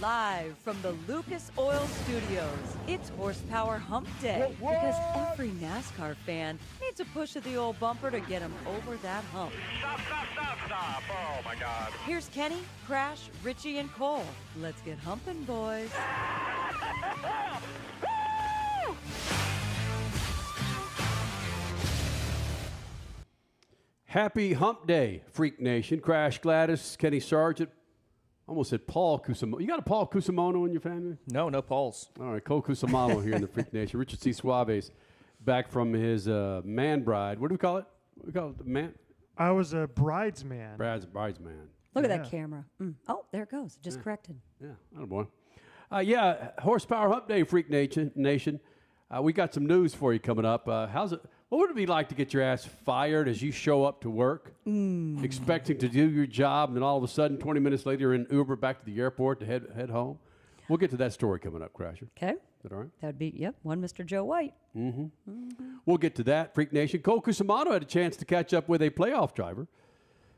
Live from the Lucas Oil Studios, it's Horsepower Hump Day. Because every NASCAR fan needs a push of the old bumper to get him over that hump. Stop. Oh, my God. Here's Kenny, Crash, Richie, and Cole. Let's get humping, boys. Happy Hump Day, Freak Nation. Crash Gladys, Kenny Sargent. Almost said Paul Cusimano. You got a Paul Cusimano in your family? No Pauls. All right, Cole Cusimano here in the Freak Nation. Richard C. Suave's back from his man bride. What do we call it? We call it the man? I was a bridesman. Bridesman. Look at that camera. Oh, there it goes. Just corrected. Yeah, oh boy. Horsepower Hump Day, Freak Nation. We got some news for you coming up. How's it? What would it be like to get your ass fired as you show up to work, expecting to do your job, and then all of a sudden, 20 minutes later, you're in Uber back to the airport to head home? We'll get to that story coming up, Crasher. Okay. Is that all right? That would be, one Mr. Joe White. We'll get to that, Freak Nation. Cole Cusimano had a chance to catch up with a playoff driver,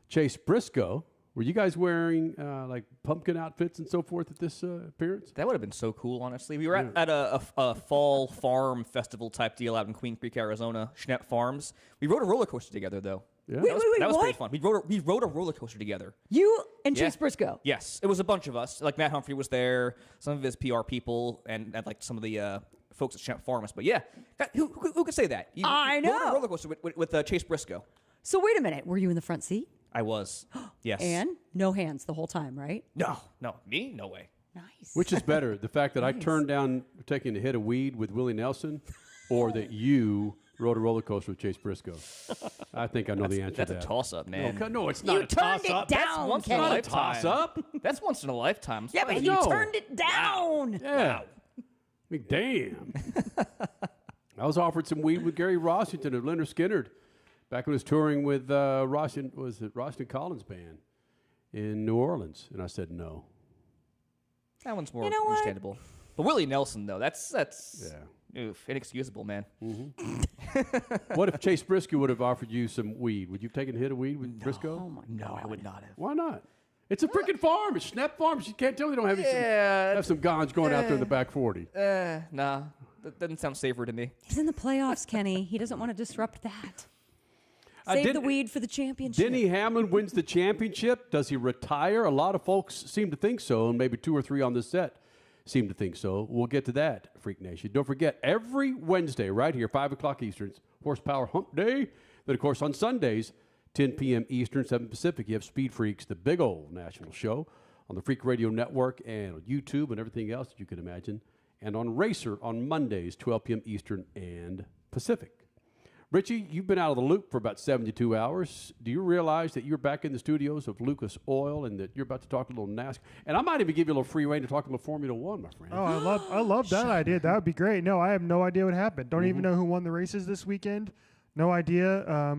Chase Briscoe. Were you guys wearing like pumpkin outfits and so forth at this appearance? That would have been so cool, honestly. We were at a fall farm festival type deal out in Queen Creek, Arizona, Schnepp Farms. We rode a roller coaster together, though. Yeah. Wait, That was what? pretty fun. We rode a roller coaster together. You and Yeah. Chase Briscoe? Yes, it was a bunch of us. Like Matt Humphrey was there, some of his PR people, and like some of the folks at Schnepp Farms. But yeah, who could say that? I know. Rode a roller coaster with Chase Briscoe. So wait a minute. Were you in the front seat? I was. Yes. And no hands the whole time, right? No. Me? No way. Nice. Which is better, the fact that I Nice. turned down taking a hit of weed with Willie Nelson, or that you rode a roller coaster with Chase Briscoe? I think I know the answer to That's that. a toss-up, man. No, it's not You a turned it toss-up. down, That's once in a Kenny. Not a lifetime. toss-up. That's once in a lifetime. Yeah, but I you know. turned it down. Yeah. I mean, damn. I was offered some weed with Gary Rossington of Leonard Skinner back when he was touring with Roston Collins Band in New Orleans, and I said no. That one's more You know what? understandable. But Willie Nelson, though, that's Yeah. inexcusable, man. What if Chase Briscoe would have offered you some weed? Would you have taken a hit of weed with Briscoe? Oh, my No, God. I would not have. Why not? It's a freaking farm. It's Schnepp Farms. You can't tell they don't have Yeah. some ganj going out there in the back 40. Nah, that doesn't sound safer to me. He's in the playoffs, Kenny. He doesn't want to disrupt that. Save the weed for the championship. Denny Hamlin wins the championship. Does he retire? A lot of folks seem to think so, and maybe 2 or 3 on this set seem to think so. We'll get to that, Freak Nation. Don't forget, every Wednesday right here, 5 o'clock Eastern, it's Horsepower Hump Day. Then, of course, on Sundays, 10 p.m. Eastern, 7 Pacific, you have Speed Freaks, the big old national show on the Freak Radio Network and on YouTube and everything else that you can imagine. And on Racer on Mondays, 12 p.m. Eastern and Pacific. Richie, you've been out of the loop for about 72 hours. Do you realize that you're back in the studios of Lucas Oil and that you're about to talk a little NASCAR? And I might even give you a little free reign to talk a little Formula One, my friend. Oh, I love that idea. That would be great. No, I have no idea what happened. Don't even know who won the races this weekend. No idea. I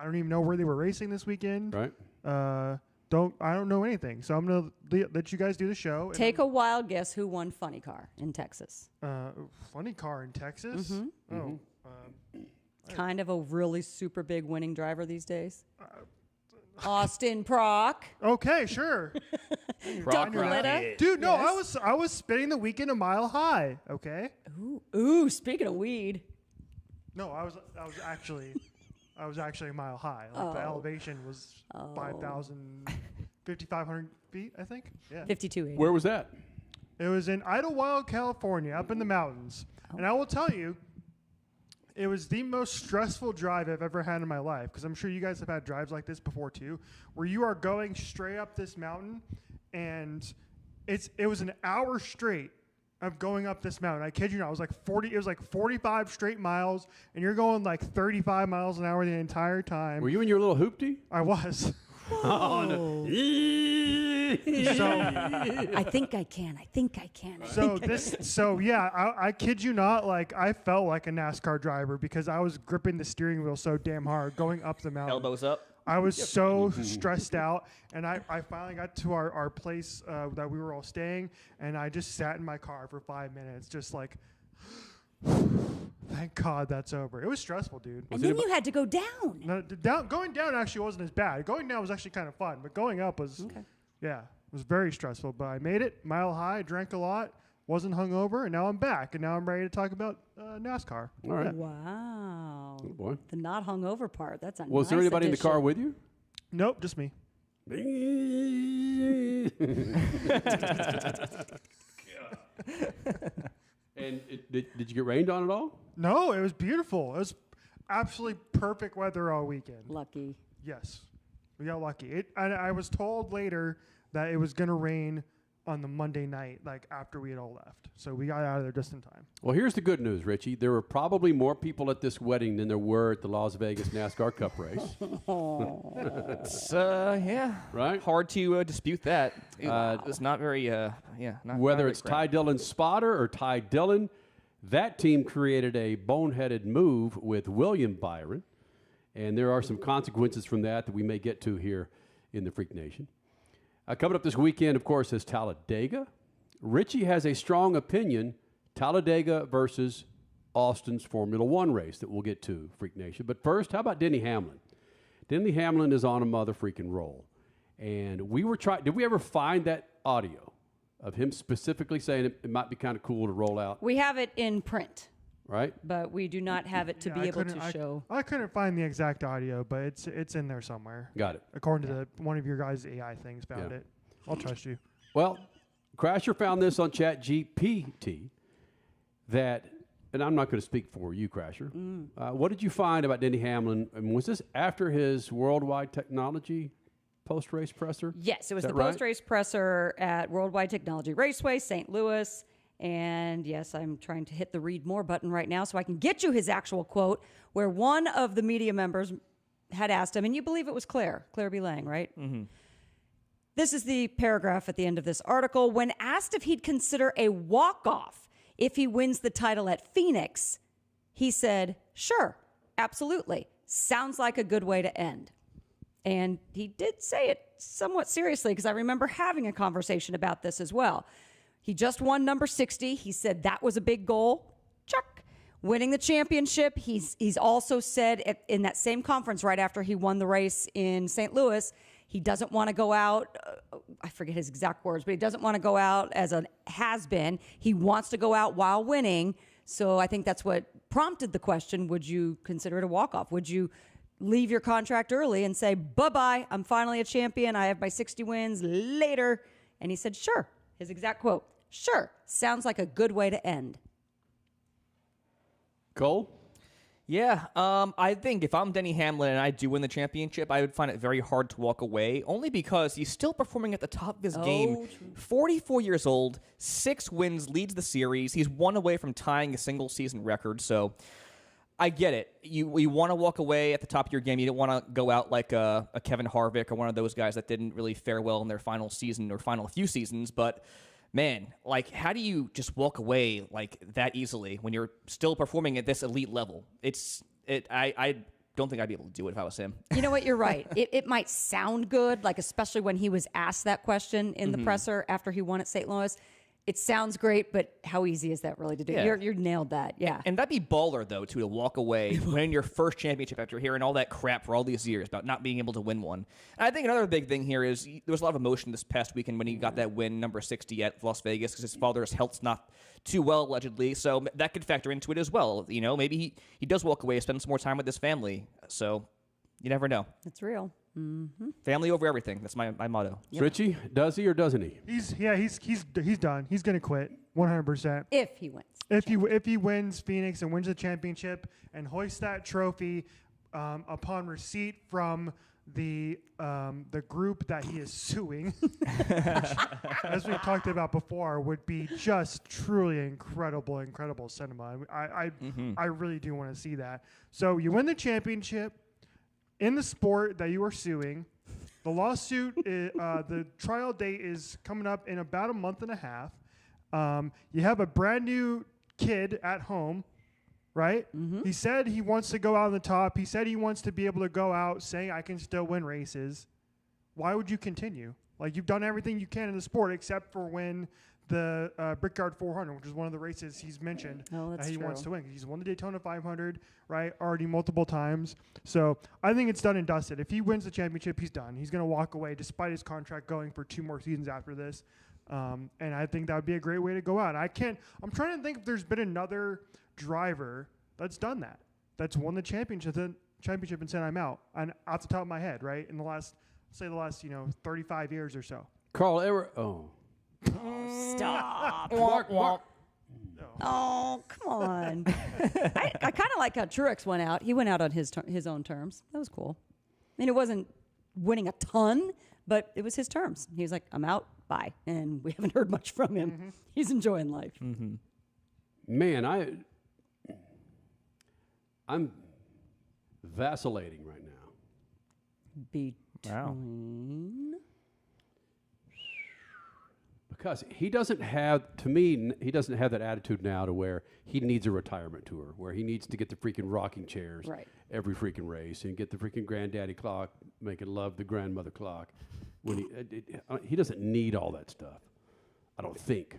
don't even know where they were racing this weekend. Right. I don't know anything. So I'm gonna let you guys do the show. and Take a wild guess who won Funny Car in Texas. funny car in Texas. Oh. Kind of a really super big winning driver these days. Austin Prock. Okay, sure. Doug Litta. Dude, no, Yes. I was spending the weekend a mile high. Okay. Ooh, speaking of weed. No, I was actually a mile high. Like the elevation was 5,500 feet, I think. Yeah. 5280. Where was that? It was in Idlewild, California, up in the mountains. And I will tell you, it was the most stressful drive I've ever had in my life, because I'm sure you guys have had drives like this before too, where you are going straight up this mountain, and it was an hour straight of going up this mountain. I kid you not, it was like 45 straight miles, and you're going like 35 miles an hour the entire time. Were you in your little hoopty? I was. Oh, no. So I think I can. I kid you not, like I felt like a NASCAR driver because I was gripping the steering wheel so damn hard going up the mountain. Elbows up. I was so stressed out, and I finally got to our place that we were all staying, and I just sat in my car for 5 minutes, just like, thank God that's over. It was stressful, dude. And then you had to go down. No, going down actually wasn't as bad. Going down was actually kind of fun, but going up was, yeah. It was very stressful, but I made it. Mile high, drank a lot, wasn't hungover, and now I'm back. And now I'm ready to talk about NASCAR. All right. Wow. Oh, boy. The not hungover part. That's a Was nice there anybody addition. in the car with you? Nope, just me. And did you get rained on at all? No, it was beautiful. It was absolutely perfect weather all weekend. Lucky. Yes, we got lucky. And I was told later that it was going to rain on the Monday night, like after we had all left. So we got out of there just in time. Well, here's the good news, Richie. There were probably more people at this wedding than there were at the Las Vegas NASCAR Cup race. It's, yeah. Right? Hard to dispute that. It's not very, not Whether very it's crap. Ty Dillon's spotter or Ty Dillon, that team created a boneheaded move with William Byron. And there are some consequences from that we may get to here in the Freak Nation. Coming up this weekend, of course, is Talladega. Richie has a strong opinion, Talladega versus Austin's Formula One race that we'll get to, Freak Nation. But first, how about Denny Hamlin? Denny Hamlin is on a mother freaking roll. And we were trying, did we ever find that audio of him specifically saying it might be kind of cool to roll out, We have it in print, right? but we do not have it to Yeah, be I able couldn't- to show. I couldn't find the exact audio, but it's in there somewhere. Got it. According to one of your guys' AI things found Yeah. it. I'll trust you. Well, Crasher found this on ChatGPT that, and I'm not going to speak for you, Crasher. What did you find about Denny Hamlin? And was this after his Worldwide Technology post-race presser? Yes, it was Is the that right? post-race presser at Worldwide Technology Raceway, St. Louis. And yes, I'm trying to hit the read more button right now so I can get you his actual quote, where one of the media members had asked him, and you believe it was Claire B. Lang, right? Mm-hmm. This is the paragraph at the end of this article. When asked if he'd consider a walk-off if he wins the title at Phoenix, he said, sure, absolutely. Sounds like a good way to end. And he did say it somewhat seriously because I remember having a conversation about this as well. He just won number 60. He said that was a big goal. Check. Winning the championship. He's also said in that same conference right after he won the race in St. Louis, he doesn't want to go out. I forget his exact words, but he doesn't want to go out as a has-been. He wants to go out while winning. So I think that's what prompted the question, would you consider it a walk-off? Would you leave your contract early and say, bye-bye, I'm finally a champion. I have my 60 wins later. And he said, sure. His exact quote, sure. Sounds like a good way to end. Cole? Yeah, I think if I'm Denny Hamlin and I do win the championship, I would find it very hard to walk away, only because he's still performing at the top of his game. True. 44 years old, 6 wins, leads the series. He's 1 away from tying a single-season record, so I get it. You want to walk away at the top of your game. You don't want to go out like a Kevin Harvick or one of those guys that didn't really fare well in their final season or final few seasons, but man, like, how do you just walk away like that easily when you're still performing at this elite level? I don't think I'd be able to do it if I was him. You know what? You're right. It might sound good, like especially when he was asked that question in the presser after he won at St. Louis. It sounds great, but how easy is that really to do? Yeah. You nailed that. Yeah. And that'd be baller, though, to walk away, win your first championship after hearing all that crap for all these years about not being able to win one. And I think another big thing here is there was a lot of emotion this past weekend when he got that win, number 60 at Las Vegas, because his father's health's not too well, allegedly. So that could factor into it as well. You know, maybe he does walk away, spend some more time with his family. So you never know. It's real. Family over everything. That's my motto. Richie, does he or doesn't he? He's done. He's gonna quit 100%. If he wins. If he wins Phoenix and wins the championship and hoists that trophy upon receipt from the group that he is suing, which, as we've talked about before, would be just truly incredible cinema. I really do want to see that. So you win the championship in the sport that you are suing. The lawsuit, the trial date is coming up in about a month and a half. You have a brand new kid at home, right? Mm-hmm. He said he wants to go out on the top. He said he wants to be able to go out saying I can still win races. Why would you continue? Like, you've done everything you can in the sport except for win the Brickyard 400, which is one of the races he's mentioned that he wants to win. He's won the Daytona 500, right, already multiple times. So I think it's done and dusted. If he wins the championship, he's done. He's going to walk away despite his contract going for 2 more seasons after this. And I think that would be a great way to go out. I'm trying to think if there's been another driver that's done that, that's won the championship and said, I'm out. And off the top of my head, right, in the last 35 years or so. Carl Everett. Oh. Stop. Mark. Oh, come on. I kind of like how Truex went out. He went out on his own terms. That was cool. I mean, it wasn't winning a ton, but it was his terms. He was like, I'm out, bye. And we haven't heard much from him. Mm-hmm. He's enjoying life. Mm-hmm. Man, I'm vacillating right now. Between... Because he doesn't have that attitude now to where he needs a retirement tour, where he needs to get the freaking rocking chairs every freaking race and get the freaking granddaddy clock, making love the grandmother clock. When he doesn't need all that stuff, I don't think.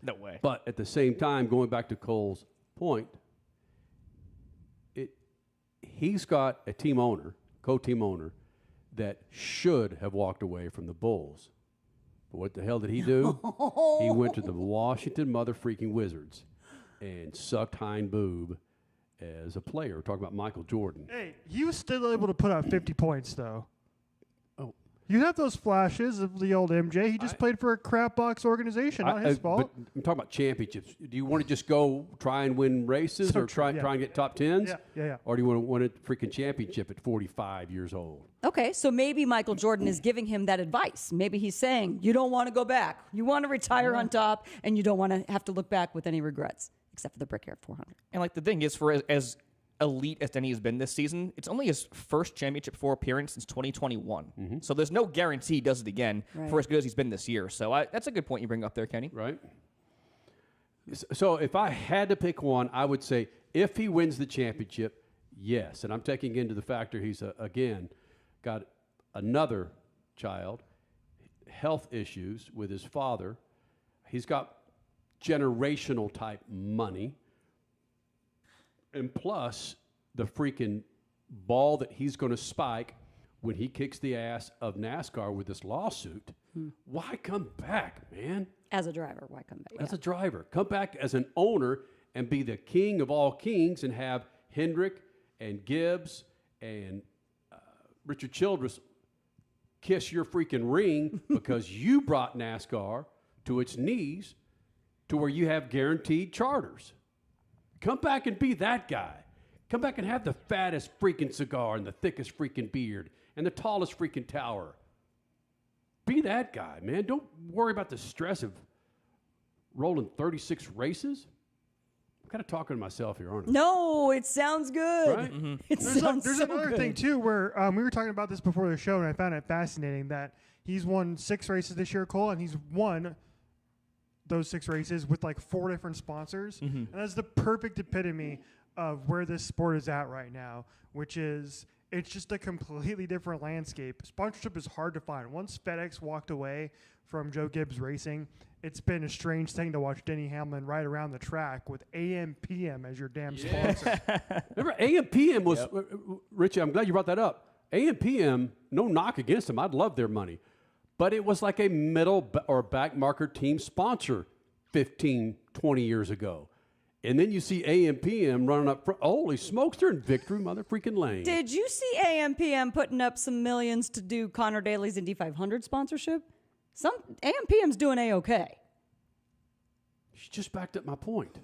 No way. But at the same time, going back to Cole's point, he's got a co-team owner that should have walked away from the Bulls. But what the hell did he do? He went to the Washington mother freaking Wizards and sucked hind boob as a player. We're talking about Michael Jordan. Hey, he was still able to put up 50 points, though. Oh. You have those flashes of the old MJ. He just played for a crap box organization. Not his fault. But I'm talking about championships. Do you want to just go try and win races or try and get top 10s? Yeah. Or do you want to win a freaking championship at 45 years old? Okay, so maybe Michael Jordan is giving him that advice. Maybe he's saying, you don't want to go back. You want to retire on top, and you don't want to have to look back with any regrets, except for the Brickyard 400. And like the thing is, for as elite as Denny has been this season, it's only his first championship 4 appearance since 2021. Mm-hmm. So there's no guarantee he does it again for as good as he's been this year. So that's a good point you bring up there, Kenny. Right. So if I had to pick one, I would say if he wins the championship, yes. And I'm taking into the factor he's, again, got another child, health issues with his father. He's got generational type money. And plus the freaking ball that he's going to spike when he kicks the ass of NASCAR with this lawsuit. Why come back, man? As a driver, why come back? As a driver. Come back as an owner and be the king of all kings and have Hendrick and Gibbs and Richard Childress kiss your freaking ring because you brought NASCAR to its knees to where you have guaranteed charters. Come back and be that guy. Come back and have the fattest freaking cigar and the thickest freaking beard and the tallest freaking tower. Be that guy, man. Don't worry about the stress of rolling 36 races. I'm kind of talking to myself here, aren't I? No, it sounds good. Right? Mm-hmm. There's another thing, too, where we were talking about this before the show, and I found it fascinating that he's won 6 races this year, Cole, and he's won those 6 races with like 4 different sponsors. Mm-hmm. And that's the perfect epitome of where this sport is at right now, which is it's just a completely different landscape. Sponsorship is hard to find. Once FedEx walked away from Joe Gibbs Racing, it's been a strange thing to watch Denny Hamlin ride around the track with AM/PM as your damn sponsor. Remember, AM/PM was, Richie, I'm glad you brought that up. AM/PM, no knock against them. I'd love their money. But it was like a middle or back marker team sponsor 15, 20 years ago. And then you see AM/PM running up front. Holy smokes, they're in victory mother freaking lane. Did you see AM/PM putting up some millions to do Connor Daly's Indy 500 sponsorship? Some AM/PM's doing A-okay. She just backed up my point.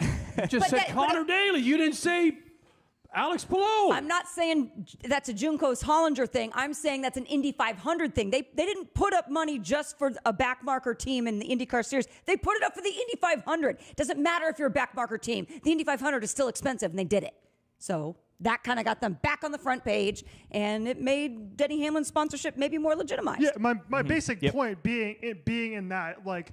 You just said Connor Daly. You didn't say Alex Palou. I'm not saying that's a Juncos Hollinger thing. I'm saying that's an Indy 500 thing. They didn't put up money just for a backmarker team in the IndyCar Series. They put it up for the Indy 500. Doesn't matter if you're a backmarker team. The Indy 500 is still expensive, and they did it. So that kind of got them back on the front page, and it made Denny Hamlin's sponsorship maybe more legitimized. Yeah, my basic point being in that, like,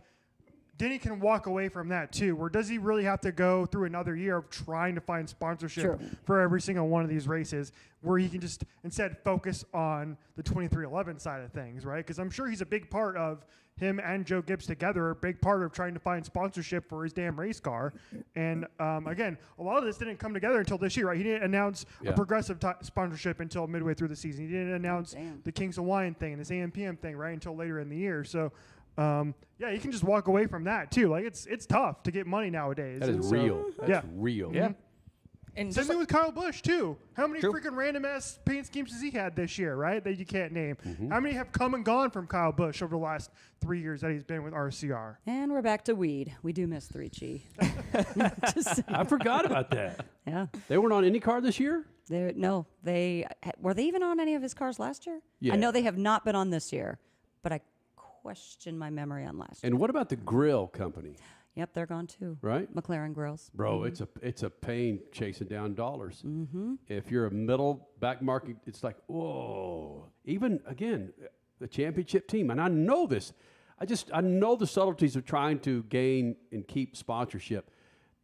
Denny can walk away from that too. Where does he really have to go through another year of trying to find sponsorship True. for every single one of these races, where he can just instead focus on the 2311 side of things, right? Because I'm sure he's a big part of him and Joe Gibbs together, are a big part of trying to find sponsorship for his damn race car. And again, a lot of this didn't come together until this year, right? He didn't announce a progressive sponsorship until midway through the season. He didn't announce the Kings of Wine thing and this AMPM thing, right, until later in the year. So, yeah, you can just walk away from that too. Like it's tough to get money nowadays. That is real. That's real. Yeah. And Same just thing with Kyle Busch too. How many True. freaking random ass paint schemes has he had this year, right? That you can't name. How many have come and gone from Kyle Busch over the last 3 years that he's been with RCR? And we're back to weed. We do miss 3G. I forgot about that. Yeah. They weren't on any car this year? Were they even on any of his cars last year? Yeah. I know they have not been on this year, but I question my memory on last year. And what about the grill company? Yep, they're gone too. Right? McLaren Grills. Bro, it's a pain chasing down dollars. If you're a middle back market, it's like, whoa. Even, again, the championship team, and I know this. I know the subtleties of trying to gain and keep sponsorship.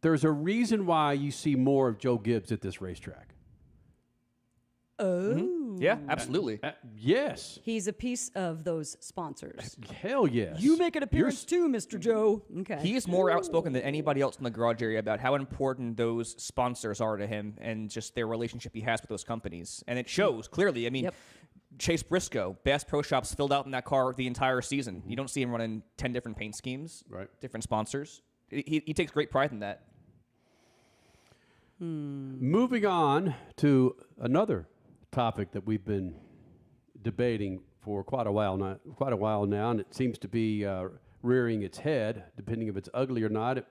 There's a reason why you see more of Joe Gibbs at this racetrack. Oh. yeah, absolutely. Yes. He's a piece of those sponsors. Hell yes. You make an appearance too, Mr. Joe. Okay. He is more outspoken than anybody else in the garage area about how important those sponsors are to him and just their relationship he has with those companies. And it shows clearly. I mean, Chase Briscoe, Bass Pro Shops filled out in that car the entire season. You don't see him running 10 different paint schemes, different sponsors. He takes great pride in that. Moving on to another topic that we've been debating for quite a while now, and it seems to be rearing its head. Depending if it's ugly or not,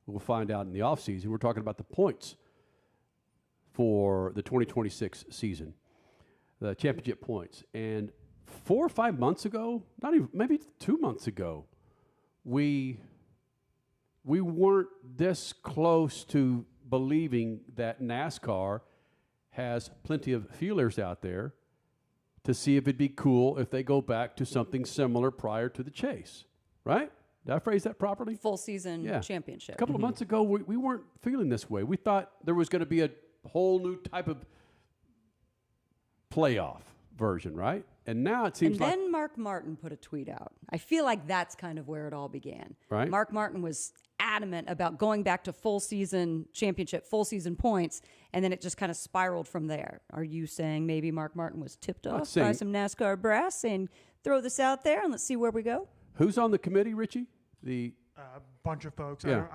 we'll find out in the off season. We're talking about the points for the 2026 season, the championship points. And 4 or 5 months ago, not even, maybe 2 months ago, we weren't this close to believing that NASCAR has plenty of feelers out there to see if it'd be cool if they go back to something similar prior to the chase, right? Did I phrase that properly? Full season championship. A couple of months ago, we weren't feeling this way. We thought there was going to be a whole new type of playoff version, right? And now it seems like... And then Mark Martin put a tweet out. I feel like that's kind of where it all began. Right. Mark Martin was adamant about going back to full season championship, full season points, and then it just kind of spiraled from there. Are you saying maybe Mark Martin was tipped off by some NASCAR brass saying, throw this out there and let's see where we go? Who's on the committee, Richie? The Bunch of folks. Yeah.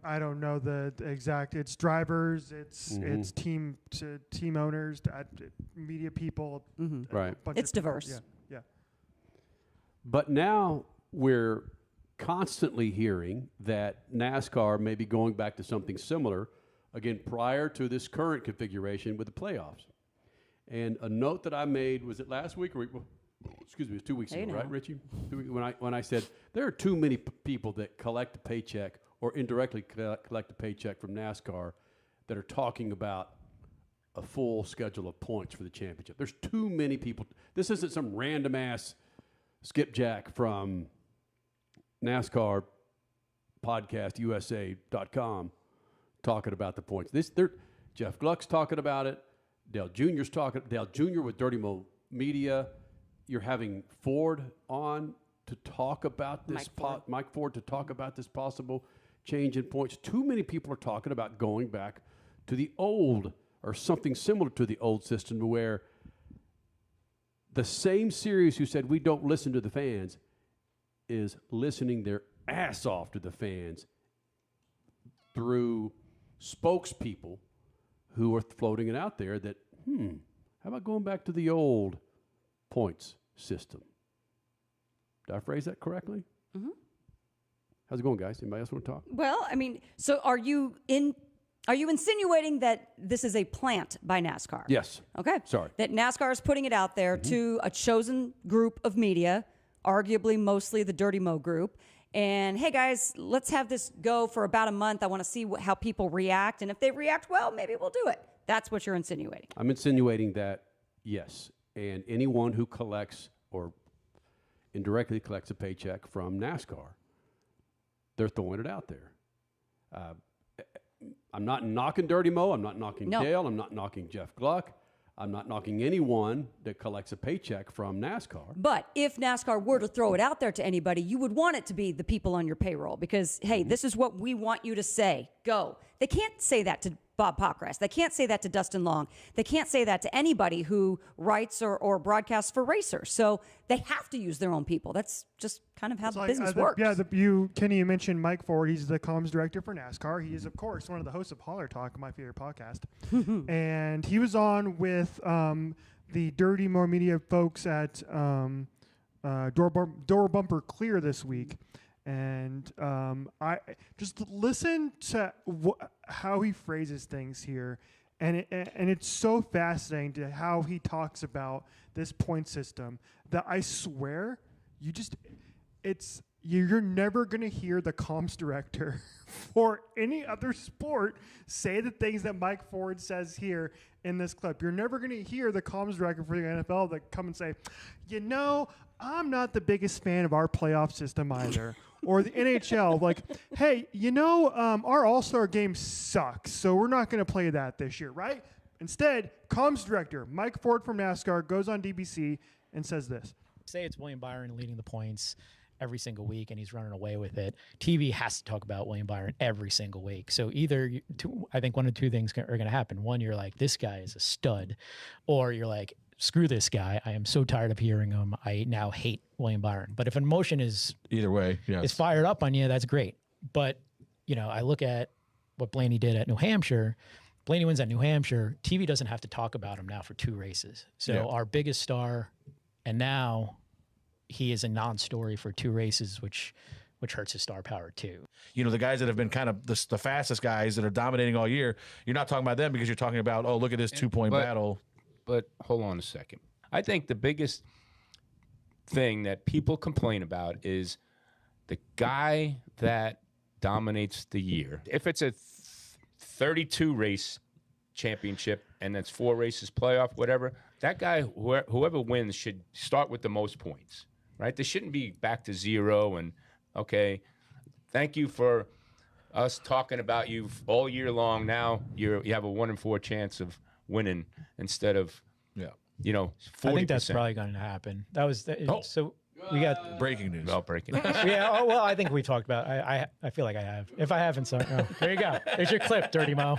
I don't know the exact. It's drivers. It's team owners, media people. Right. It's diverse. Yeah. But now we're constantly hearing that NASCAR may be going back to something similar, again, prior to this current configuration with the playoffs. And a note that I made, was it last week or excuse me, it was 2 weeks ago, right, Richie? When I said there are too many people that collect a paycheck or indirectly collect a paycheck from NASCAR that are talking about a full schedule of points for the championship. There's too many people. This isn't some random ass skipjack from NASCAR podcast USA.com talking about the points. Jeff Gluck's talking about it. Dale Jr.'s talking. Dale Jr. with Dirty Mo Media. You're having Ford on to talk about this. Mike Ford to talk about this possible change in points. Too many people are talking about going back to the old or something similar to the old system, where the same series who said we don't listen to the fans is listening their ass off to the fans through spokespeople who are floating it out there that, how about going back to the old points system? Did I phrase that correctly? Mm-hmm. How's it going, guys? Anybody else want to talk? Well, I mean, so are you insinuating that this is a plant by NASCAR? Yes. Okay. Sorry. That NASCAR is putting it out there to a chosen group of media, arguably mostly the Dirty Mo group. And, hey, guys, let's have this go for about a month. I want to see how people react. And if they react well, maybe we'll do it. That's what you're insinuating. I'm insinuating that, yes. And anyone who collects or indirectly collects a paycheck from NASCAR they're throwing it out there. I'm not knocking Dirty Mo. I'm not knocking Dale. I'm not knocking Jeff Gluck. I'm not knocking anyone that collects a paycheck from NASCAR. But if NASCAR were to throw it out there to anybody, you would want it to be the people on your payroll because, hey, this is what we want you to say. Go. They can't say that to Bob Pockras. They can't say that to Dustin Long. They can't say that to anybody who writes or broadcasts for racers. So they have to use their own people. That's just kind of how the business works. Kenny, you mentioned Mike Ford. He's the comms director for NASCAR. He is, of course, one of the hosts of Holler Talk, my favorite podcast. And he was on with the Dirty Mo Media folks at Door Bumper Clear this week. And I just listen to how he phrases things here, and it's so fascinating to how he talks about this point system that I swear you're never gonna hear the comms director for any other sport say the things that Mike Ford says here in this clip. You're never gonna hear the comms director for the NFL that come and say, I'm not the biggest fan of our playoff system either. Or the NHL, like, hey, our All-Star game sucks, so we're not going to play that this year, right? Instead, comms director Mike Ford from NASCAR goes on DBC and says this. Say it's William Byron leading the points every single week, and he's running away with it. TV has to talk about William Byron every single week. So I think one of two things are going to happen. One, you're like, this guy is a stud. Or you're like, screw this guy. I am so tired of hearing him. I now hate William Byron. But if emotion is either way, yes, is fired up on you, that's great. But, I look at what Blaney did at New Hampshire. Blaney wins at New Hampshire. TV doesn't have to talk about him now for 2 races. So our biggest star, and now he is a non-story for 2 races, which hurts his star power too. The guys that have been kind of the fastest guys that are dominating all year, you're not talking about them because you're talking about, oh, look at this 2-point battle. But hold on a second. I think the biggest thing that people complain about is the guy that dominates the year. If it's a 32 race championship and that's 4 races playoff, whatever, that guy, whoever wins, should start with the most points, right? There shouldn't be back to 0 and, okay, thank you for us talking about you all year long. Now you have a 1 in 4 chance of winning instead of 40%. I think that's probably going to happen. That was so we got breaking news. Well, breaking. I think we talked about. I feel like I have. If I haven't, so there you go. There's your clip, Dirty Mo.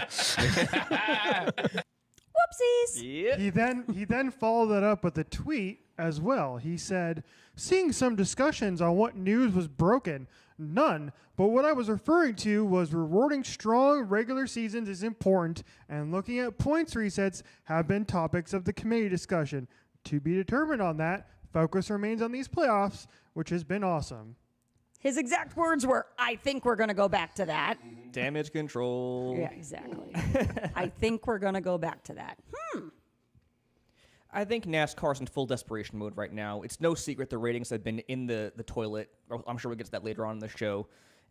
Whoopsies. Yep. He then followed that up with a tweet as well. He said, "Seeing some discussions on what news was broken. None. But what I was referring to was rewarding strong regular seasons is important, and looking at points resets have been topics of the committee discussion. To be determined on that, focus remains on these playoffs, which has been awesome." His exact words were, I think we're going to go back to that. Damage control. Yeah, exactly. I think we're going to go back to that. I think NASCAR's in full desperation mode right now. It's no secret the ratings have been in the toilet. I'm sure we'll get to that later on in the show.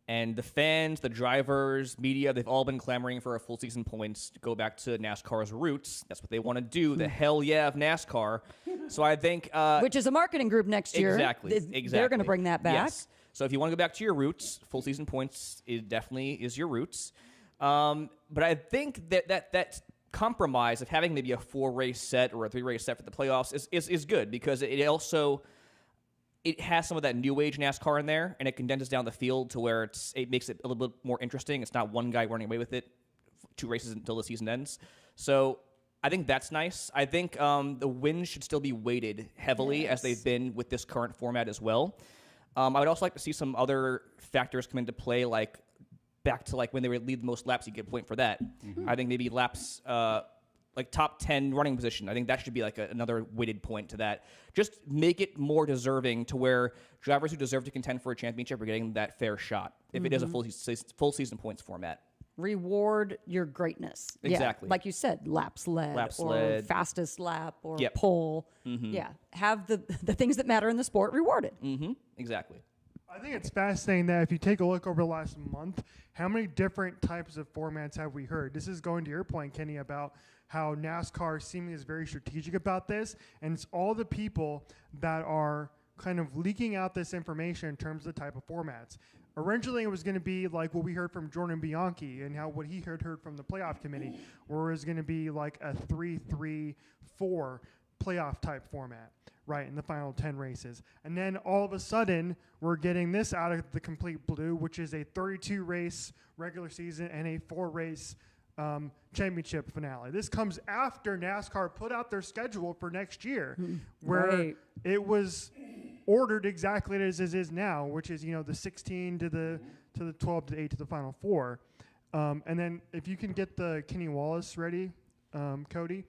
And the fans, the drivers, media, they've all been clamoring for a full season points to go back to NASCAR's roots. That's what they want to do. The hell yeah of NASCAR. So I think... which is a marketing group next year. Exactly. They're going to bring that back. Yes. So if you want to go back to your roots, full season points definitely is your roots. But I think that compromise of having maybe a 4-race set or a 3-race set for the playoffs is good because it also has some of that new age NASCAR in there, and it condenses down the field to where it makes it a little bit more interesting. It's not one guy running away with it 2 races until the season ends. So I think that's nice. I think the wins should still be weighted heavily as they've been with this current format as well. I would also like to see some other factors come into play, like back to like when they would lead the most laps, you get a point for that. Mm-hmm. I think maybe laps like top 10 running position. I think that should be like another weighted point to that. Just make it more deserving to where drivers who deserve to contend for a championship are getting that fair shot if it is a full season points format. Reward your greatness. Exactly. Yeah, like you said, laps led, fastest lap or pole. Mm-hmm. Yeah. Have the things that matter in the sport rewarded. Mm-hmm. Exactly. I think it's fascinating that if you take a look over the last month, how many different types of formats have we heard? This is going to your point, Kenny, about how NASCAR seemingly is very strategic about this, and it's all the people that are kind of leaking out this information in terms of the type of formats. Originally, it was going to be like what we heard from Jordan Bianchi and what he heard from the playoff committee, where it was going to be like a 3-3-4 playoff type format, right, in the final 10 races. And then all of a sudden, we're getting this out of the complete blue, which is a 32-race regular season and a 4-race championship finale. This comes after NASCAR put out their schedule for next year, where it was ordered exactly as it is now, which is the 16 to the 12 to the 8 to the final 4. And then if you can get the Kenny Wallace ready, Cody.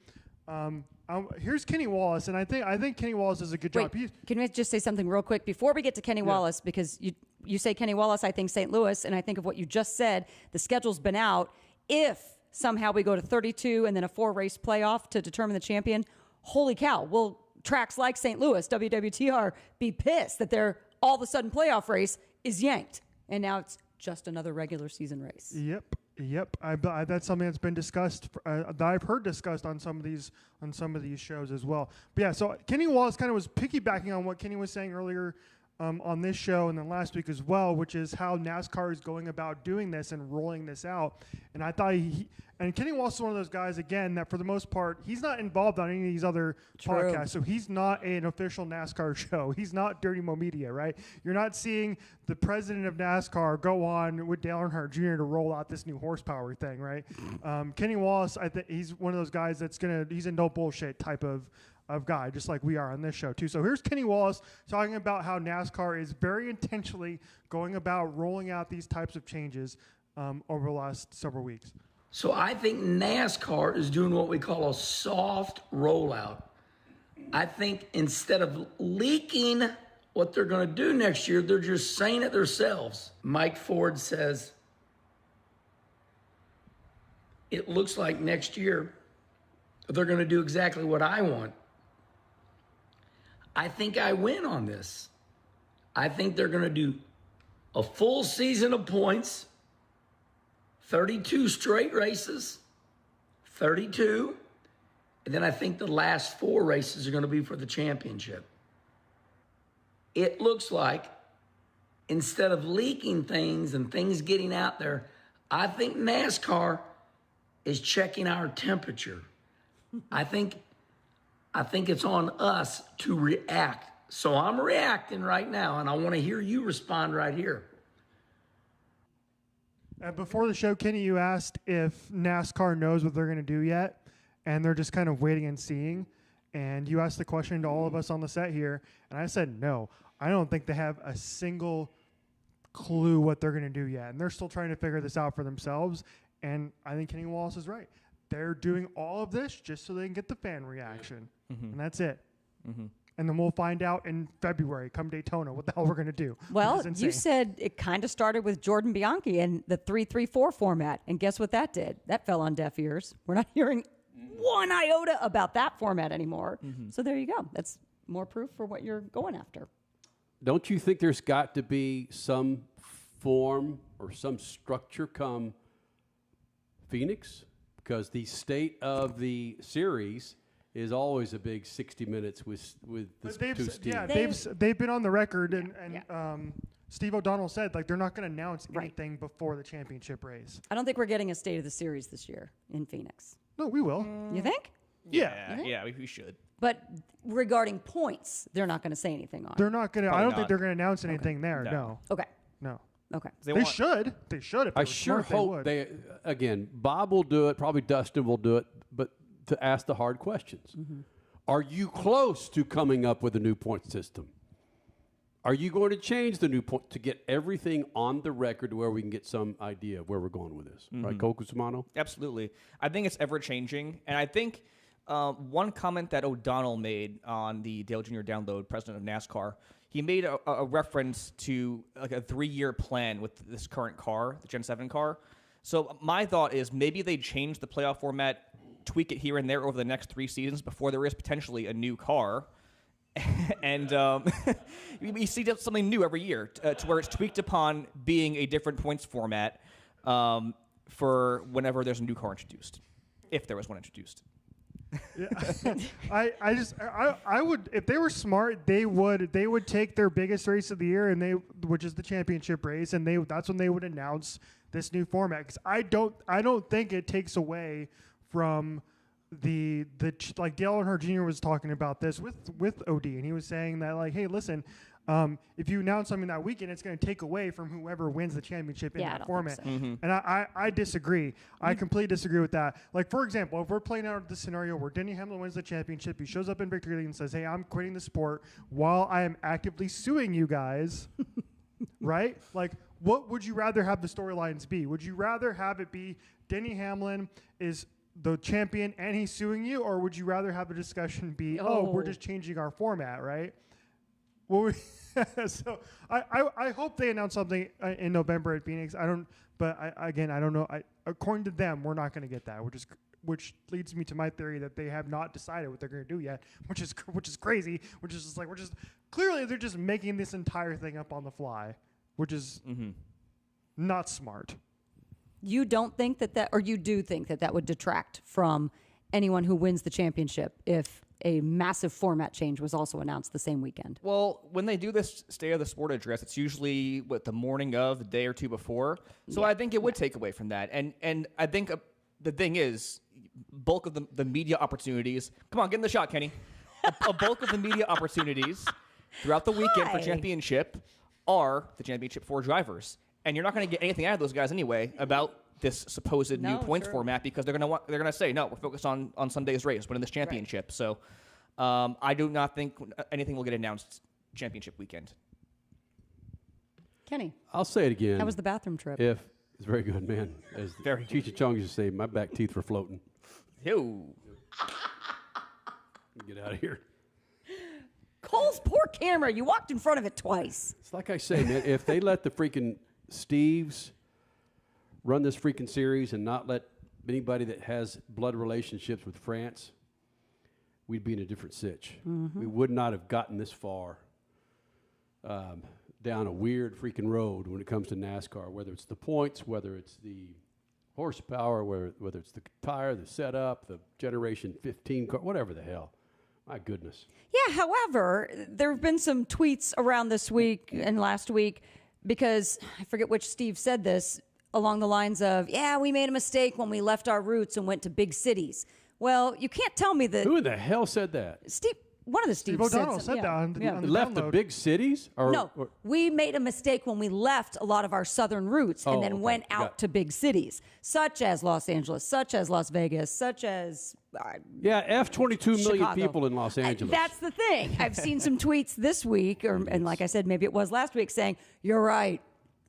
Here's Kenny Wallace, and I think Kenny Wallace does a good job. Can we just say something real quick before we get to Kenny Wallace? Because you say Kenny Wallace, I think St. Louis, and I think of what you just said. The schedule's been out. If somehow we go to 32 and then a 4-race playoff to determine the champion, holy cow! Will tracks like St. Louis, WWTR, be pissed that their all of a sudden playoff race is yanked, and now it's just another regular season race? Yep. That's something that's been discussed. That I've heard discussed on some of these shows as well. But yeah, so Kenny Wallace kind of was piggybacking on what Kenny was saying earlier on this show and then last week as well, which is how NASCAR is going about doing this and rolling this out. And I thought and Kenny Wallace is one of those guys, again, that for the most part, he's not involved on any of these other podcasts. So he's not an official NASCAR show. He's not Dirty Mo Media, right? You're not seeing the president of NASCAR go on with Dale Earnhardt Jr. to roll out this new horsepower thing, right? Kenny Wallace, I think he's one of those guys he's a no bullshit type of guy, just like we are on this show too. So here's Kenny Wallace talking about how NASCAR is very intentionally going about rolling out these types of changes over the last several weeks. So I think NASCAR is doing what we call a soft rollout. I think instead of leaking what they're going to do next year, they're just saying it themselves. Mike Ford says, it looks like next year they're going to do exactly what I want. I think I win on this. I think they're going to do a full season of points, 32 straight races, 32. And then I think the last 4 races are going to be for the championship. It looks like instead of leaking things and things getting out there, I think NASCAR is checking our temperature. I think it's on us to react. So I'm reacting right now, and I want to hear you respond right here. Before the show, Kenny, you asked if NASCAR knows what they're going to do yet, and they're just kind of waiting and seeing. And you asked the question to all of us on the set here, and I said no. I don't think they have a single clue what they're going to do yet, and they're still trying to figure this out for themselves. And I think Kenny Wallace is right. They're doing all of this just so they can get the fan reaction, and that's it. And then we'll find out in February, come Daytona, what the hell we're going to do. Well, you said it kind of started with Jordan Bianchi and the 3-3-4 format, and guess what that did? That fell on deaf ears. We're not hearing one iota about that format anymore. So there you go. That's more proof for what you're going after. Don't you think there's got to be some form or some structure come Phoenix? Because the state of the series is always a big 60 minutes with the two teams. Yeah, they've been on the record, and Steve O'Donnell said they're not going to announce anything before the championship race. I don't think we're getting a state of the series this year in Phoenix. No, we will. You think? Yeah, we should. But regarding points, they're not going to say anything on. They're not going to. I don't think they're going to announce anything there. No. Okay. No. Okay. They should. They should. If I sure hope they. Again, Bob will do it. Probably Dustin will do it. But to ask the hard questions, are you close to coming up with a new point system? Are you going to change the new point to get everything on the record to where we can get some idea of where we're going with this? Right, Coco Sumano? Absolutely. I think it's ever changing, and I think one comment that O'Donnell made on the Dale Jr. Download, president of NASCAR, he made a reference to like a 3-year plan with this current car, the Gen 7 car. So my thought is maybe they change the playoff format, tweak it here and there over the next 3 seasons before there is potentially a new car. And we see something new every year to where it's tweaked upon being a different points format for whenever there's a new car introduced, if there was one introduced. I would, if they were smart, they would take their biggest race of the year, which is the championship race, and that's when they would announce this new format. Because I don't think it takes away from the like Dale Earnhardt Jr. was talking about this with OD, and he was saying that, like, hey, listen, if you announce something that weekend, it's going to take away from whoever wins the championship in that format. So. And I disagree. I completely disagree with that. Like, for example, if we're playing out the scenario where Denny Hamlin wins the championship, he shows up in victory lane and says, hey, I'm quitting the sport while I am actively suing you guys, right? Like, what would you rather have the storylines be? Would you rather have it be Denny Hamlin is the champion and he's suing you, or would you rather have the discussion be, we're just changing our format, right? Well, so I hope they announce something in November at Phoenix. I don't know. According to them, we're not going to get that, which leads me to my theory that they have not decided what they're going to do yet, which is crazy. Which is just like clearly they're just making this entire thing up on the fly, which is not smart. You don't think that, or you do think that would detract from anyone who wins the championship if a massive format change was also announced the same weekend? Well, when they do this State of the Sport address, it's usually the morning of, the day or two before. So I think it would take away from that. And I think the thing is, bulk of the media opportunities. Come on, get in the shot, Kenny. a bulk of the media opportunities throughout the weekend for championship are the championship 4 drivers. And you're not going to get anything out of those guys anyway about this supposed new points format, because they're going to say, no, we're focused on Sunday's race, winning this championship. Right. So I do not think anything will get announced championship weekend. Kenny, I'll say it again. How was the bathroom trip? It's very good, man. As Cheech and Chong used to say, my back teeth were floating. Yo. Get out of here. Cole's poor camera. You walked in front of it twice. It's like I say, man, if they let the freaking Steves run this freaking series and not let anybody that has blood relationships with France, we'd be in a different sitch. We would not have gotten this far down a weird freaking road when it comes to NASCAR, whether it's the points, whether it's the horsepower, whether it's the tire, the setup, the Generation 15 car, whatever the hell. My goodness. Yeah, however, there have been some tweets around this week and last week, because I forget which Steve said this, along the lines of, we made a mistake when we left our roots and went to big cities. Well, you can't tell me that. Who in the hell said that? Steve, one of the Steve O'Donnell said that on the left download. the big cities? We made a mistake when we left a lot of our southern roots and then went out to big cities, such as Los Angeles, such as Las Vegas, such as... F 22 million Chicago. People in Los Angeles. That's the thing. I've seen some tweets this week, and like I said, maybe it was last week, saying, you're right.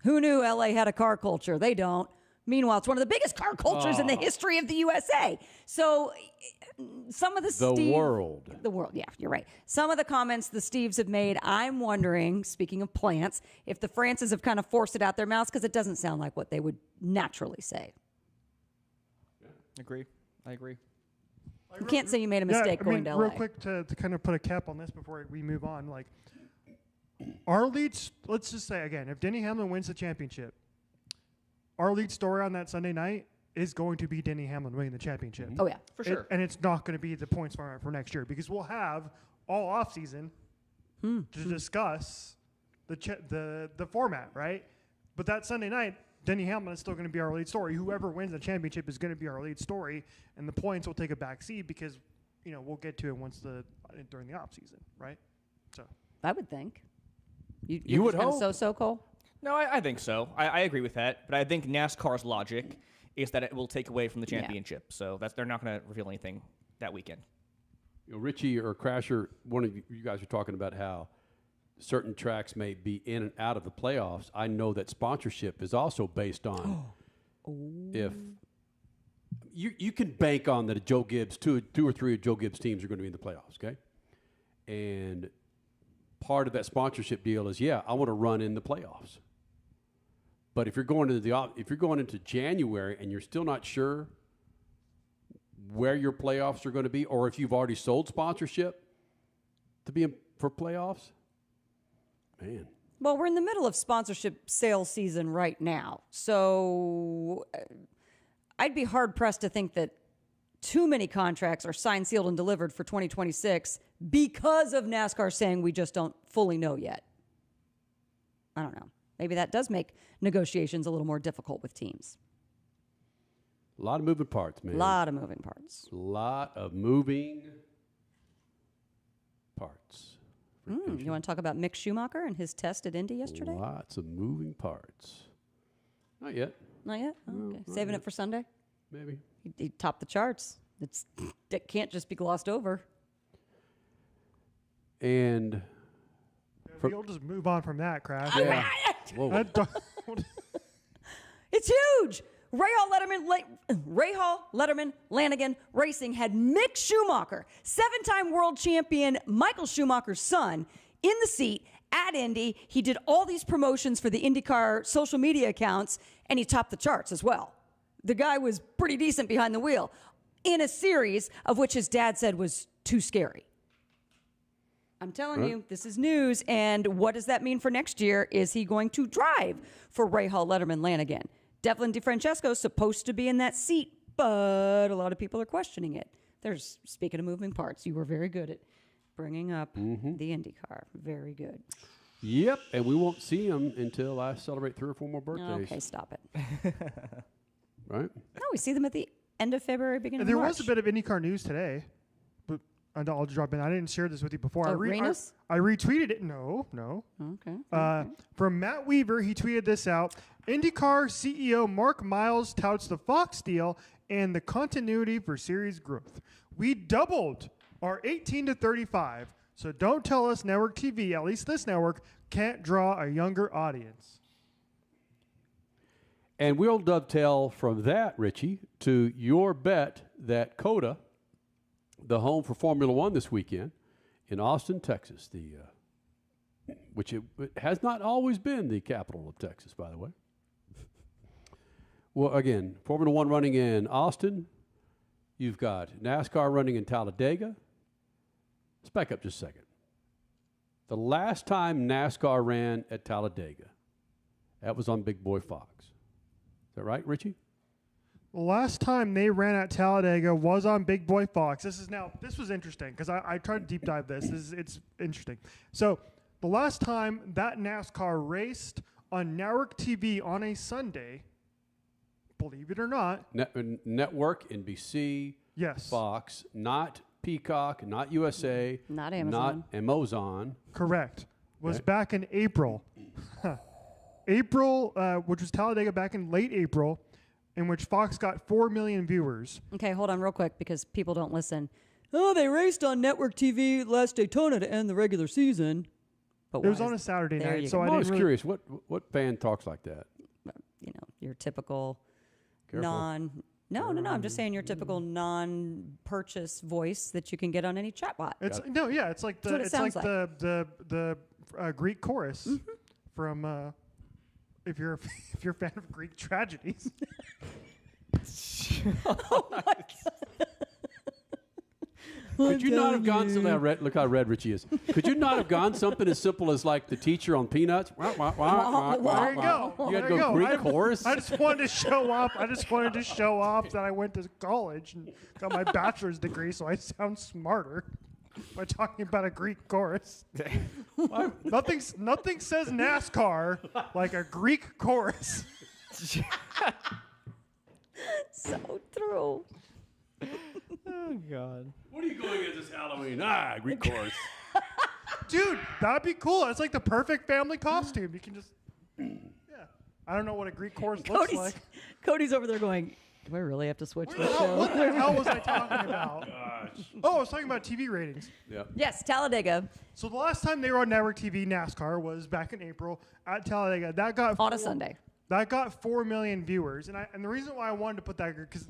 Who knew LA had a car culture? They don't. Meanwhile, it's one of the biggest car cultures in the history of the USA. So some of the world, yeah, you're right. Some of the comments the Steves have made, I'm wondering, speaking of plants, if the Frances have kind of forced it out their mouths, because it doesn't sound like what they would naturally say. I agree. You can't say you made a mistake going to LA. Real quick to kind of put a cap on this before we move on, like our leads, let's just say again, if Denny Hamlin wins the championship, our lead story on that Sunday night is going to be Denny Hamlin winning the championship. Oh, yeah. For sure. And it's not going to be the points format for next year, because we'll have all offseason to discuss the format, right? But that Sunday night, Denny Hamlin is still going to be our lead story. Whoever wins the championship is going to be our lead story, and the points will take a back seat because, we'll get to it during the offseason, right? So I would think. You would hope. So, Cole? No, I think so. I agree with that. But I think NASCAR's logic is that it will take away from the championship. So they're not going to reveal anything that weekend. Richie or Crasher, one of you guys were talking about how certain tracks may be in and out of the playoffs. I know that sponsorship is also based on if you can bank on that Joe Gibbs, two or three of Joe Gibbs' teams are going to be in the playoffs, okay? And part of that sponsorship deal is, I want to run in the playoffs. But if you're going into January and you're still not sure where your playoffs are going to be, or if you've already sold sponsorship to be for playoffs, man. Well, we're in the middle of sponsorship sales season right now. So I'd be hard-pressed to think that too many contracts are signed, sealed, and delivered for 2026 because of NASCAR saying we just don't fully know yet. I don't know. Maybe that does make negotiations a little more difficult with teams. A lot of moving parts, man. A lot of moving parts. A lot of moving parts. You want to talk about Mick Schumacher and his test at Indy yesterday? Lots of moving parts. Not yet. Not yet? Oh, okay. Saving it for Sunday? Maybe. He topped the charts. It can't just be glossed over. And We'll just move on from that, Crash. yeah. Whoa. It's huge. Rahal, Letterman, Lanigan Racing had Mick Schumacher, 7-time world champion Michael Schumacher's son, in the seat at Indy. He did all these promotions for the IndyCar social media accounts, and he topped the charts as well. The guy was pretty decent behind the wheel in a series of which his dad said was too scary. I'm telling you, this is news. And what does that mean for next year? Is he going to drive for Rahal, Letterman, Lanigan? Devlin DeFrancesco is supposed to be in that seat, but a lot of people are questioning it. Speaking of moving parts, you were very good at bringing up the IndyCar. Very good. Yep, and we won't see him until I celebrate 3 or 4 more birthdays. Okay, stop it. Right? No, we see them at the end of February, beginning of March. There was a bit of IndyCar news today, but I'll drop in. I didn't share this with you before. Arenas? I retweeted it. No. Okay. From Matt Weaver, he tweeted this out. IndyCar CEO Mark Miles touts the Fox deal and the continuity for series growth. We doubled our 18 to 35, so don't tell us network TV, at least this network, can't draw a younger audience. And we'll dovetail from that, Richie, to your bet that COTA, the home for Formula One this weekend in Austin, Texas, which it has not always been the capital of Texas, by the way. Well, again, Formula One running in Austin. You've got NASCAR running in Talladega. Let's back up just a second. The last time NASCAR ran at Talladega, that was on Big Boy Fox. Is that right, Richie? The last time they ran at Talladega was on Big Boy Fox. This was interesting because I tried to deep dive this. It's interesting. So the last time that NASCAR raced on network TV on a Sunday, believe it or not. Network, NBC, yes. Fox, not Peacock, not USA. Not Amazon. Not Amazon. Correct. Was right. back in April. April, which was Talladega back in late April, in which Fox got 4 million viewers. Okay, hold on real quick because people don't listen. Oh, they raced on network TV last Daytona to end the regular season. But it was on a Saturday night, so I'm always curious. What fan talks like that? You know, your typical Careful. No. I'm just saying your typical non-purchase voice that you can get on any chatbot. It's like the Greek chorus from. If you're a fan of Greek tragedies. Oh my God. Could you not have gone something? Look how red Richie is. Could you not have gone something as simple as like the teacher on Peanuts? There you go. You had to go Greek chorus. I just wanted to show off. That I went to college and got my bachelor's degree, so I sound smarter by talking about a Greek chorus. Nothing says NASCAR like a Greek chorus. So true. Oh, God. What are you going as this Halloween? Greek chorus. Dude, that'd be cool. It's like the perfect family costume. You can just, I don't know what a Greek chorus looks like. Cody's over there going, do I really have to switch this show? What the hell was I talking about? Oh, I was talking about TV ratings. Yeah. Yes, Talladega. So the last time they were on network TV, NASCAR, was back in April at Talladega. That got on a Sunday. That got 4 million viewers, and the reason why I wanted to put that because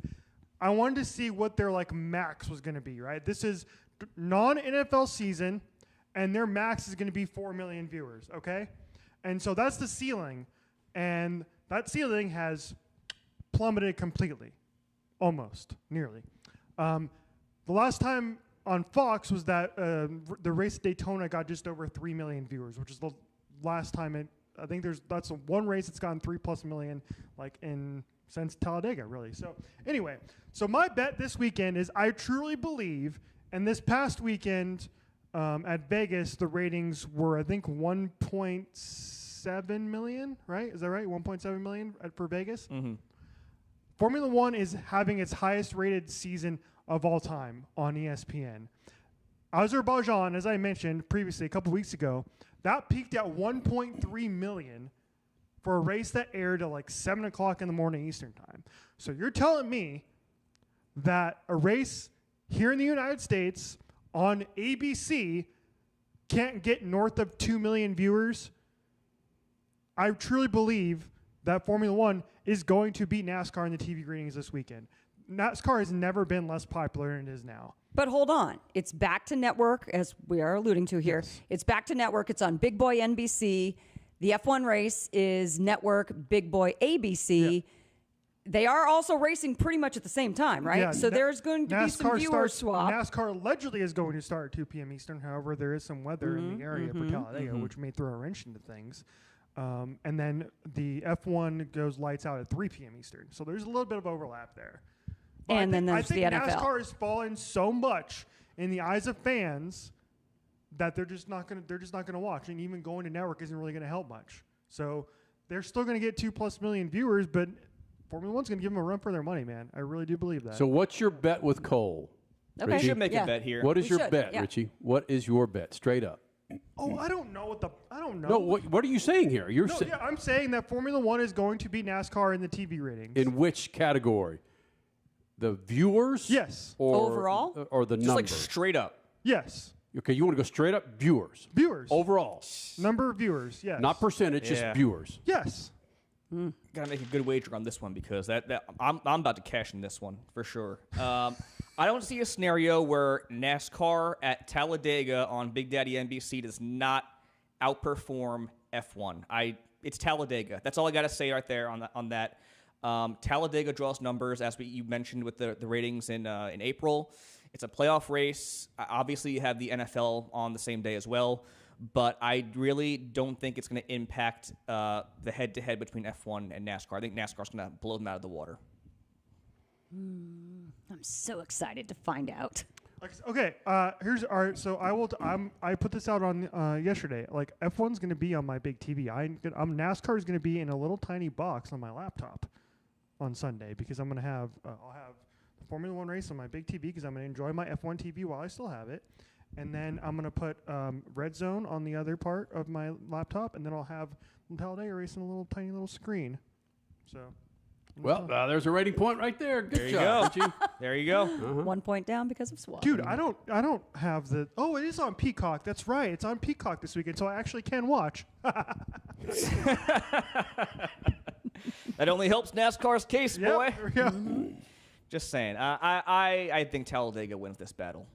I wanted to see what their like max was going to be. Right, this is non-NFL season, and their max is going to be 4 million viewers. Okay, and so that's the ceiling, and that ceiling has plummeted completely, almost, nearly. The last time on Fox was that the race at Daytona got just over 3 million viewers, which is the last time I think that's one race that's gotten 3+ million, like in since Talladega, really. So anyway, so my bet this weekend is I truly believe, and this past weekend at Vegas, the ratings were, I think, 1.7 million, right? Is that right? 1.7 million for Vegas? Mm-hmm. Formula One is having its highest rated season of all time on ESPN. Azerbaijan, as I mentioned previously a couple weeks ago, that peaked at 1.3 million for a race that aired at like 7 o'clock in the morning Eastern time. So you're telling me that a race here in the United States on ABC can't get north of 2 million viewers? I truly believe that Formula One is going to beat NASCAR in the TV ratings this weekend. NASCAR has never been less popular than it is now. But hold on. It's back to network, as we are alluding to here. Yes. It's back to network. It's on Big Boy NBC. The F1 race is network Big Boy ABC. Yeah. They are also racing pretty much at the same time, right? Yeah, so there's going to be some viewer swap. NASCAR allegedly is going to start at 2 p.m. Eastern. However, there is some weather in the area for Talladega, which may throw a wrench into things. And then the F1 goes lights out at 3 p.m. Eastern. So there's a little bit of overlap there. But And then there's the NFL. I think NASCAR has fallen so much in the eyes of fans that they're just not going to watch, and even going to network isn't really going to help much. So they're still going to get 2+ million viewers, but Formula One's going to give them a run for their money, man. I really do believe that. So what's your bet with Cole? Okay. We should make a bet here. What is We your should, bet, yeah. Richie? What is your bet? Straight up. Oh, I don't know I don't know. No, what are you saying here? You're No, yeah, I'm saying that Formula One is going to beat NASCAR in the TV ratings. in which category? The viewers? Yes. Or, Overall? Or the Just number? like straight up. Yes. Okay, you want to go straight up viewers. Viewers. Overall. Number of viewers, yes. Not percentage, Yeah. just viewers. Yes. Gotta make a good wager on this one because I'm about to cash in this one for sure. I don't see a scenario where NASCAR at Talladega on Big Daddy NBC does not outperform F1. It's Talladega. That's all I gotta say right there on that. Talladega draws numbers, as you mentioned with the ratings in April. It's a playoff race. Obviously, you have the NFL on the same day as well. But I really don't think it's going to impact the head-to-head between F1 and NASCAR. I think NASCAR's going to blow them out of the water. I'm so excited to find out. Okay, here's all right. So I put this out on yesterday. Like F1's going to be on my big TV. NASCAR is going to be in a little tiny box on my laptop on Sunday because I'm going to have I'll have the Formula One race on my big TV because I'm going to enjoy my F1 TV while I still have it. And then I'm going to put Red Zone on the other part of my laptop, and then I'll have the Talladega race on a little tiny little screen. So, Well, there's a rating point right there. Good There you job, go. Richie. There you go. 1 point down because of swap. dude, I don't have the. Oh, it is on Peacock. That's right. It's on Peacock this weekend, so I actually can watch. That only helps NASCAR's case, Yep, boy. there we go. Just saying. I think Talladega wins this battle.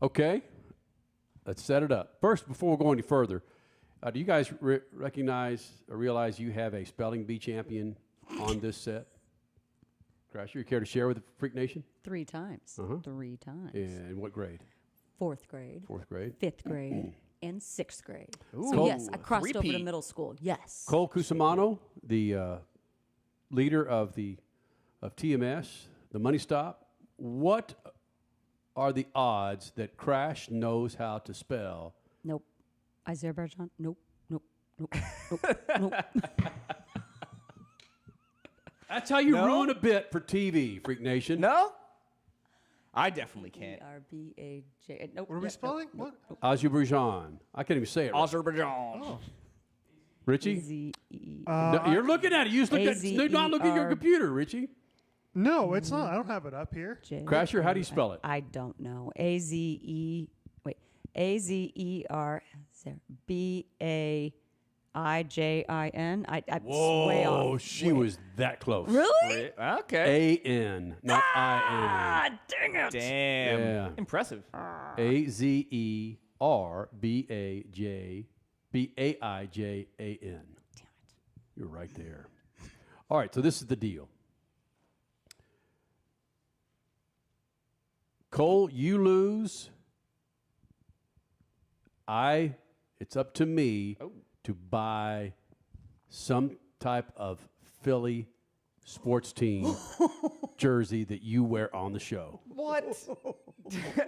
Okay, let's set it up. First, before we go any further, do you guys recognize or realize you have a spelling bee champion on this set? Crasher, you care to share with the Freak Nation? 3 times. 3 times. In what grade? 4th grade. 4th grade. 5th grade. And 6th grade. Ooh. So yes, I crossed over to Repeat. middle school. Yes. Cole Cusimano, the leader of TMS, the Money Stop. What are the odds that Crash knows how to spell? Nope. Azerbaijan? Nope. Nope. Nope. Nope. Nope. That's how you No? ruin a bit for TV, Freak Nation. No? I definitely can't. Arbaj. Nope. What are we spelling? What? Azerbaijan. I can't even say it. Right. Azerbaijan. Richie? A-Z-E. No, you're looking at it. You just look at. Do not look at your computer, Richie. No, it's not. I don't have it up here. Crasher, how do you spell it? I don't know. A-Z-E. Wait. A-Z-E-R. B-A-I-J-I-N. I'm way Oh, off. she was that close. Really? Okay. A-N, not I-N. Ah, dang it. Damn. Yeah. Impressive. A-Z-E-R-B-A-I-J-A-N. Damn it. You're right there. All right, so this is the deal. Cole, you lose. It's up to me to buy some type of Philly sports team jersey that you wear on the show? What?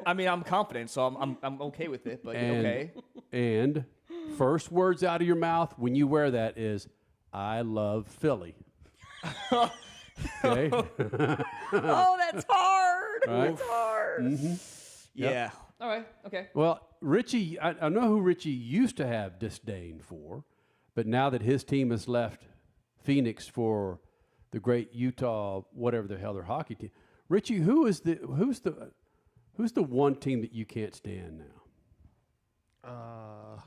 I mean, I'm confident, so I'm okay with it. But okay. And first words out of your mouth when you wear that is, "I love Philly." Okay. Oh, that's hard. Right? That's hard. Mm-hmm. Yeah. Yep. All right. Okay. Well, Richie, I know who Richie used to have disdain for, but now that his team has left Phoenix for the great Utah, whatever the hell their hockey team, Richie, who's the one team that you can't stand now?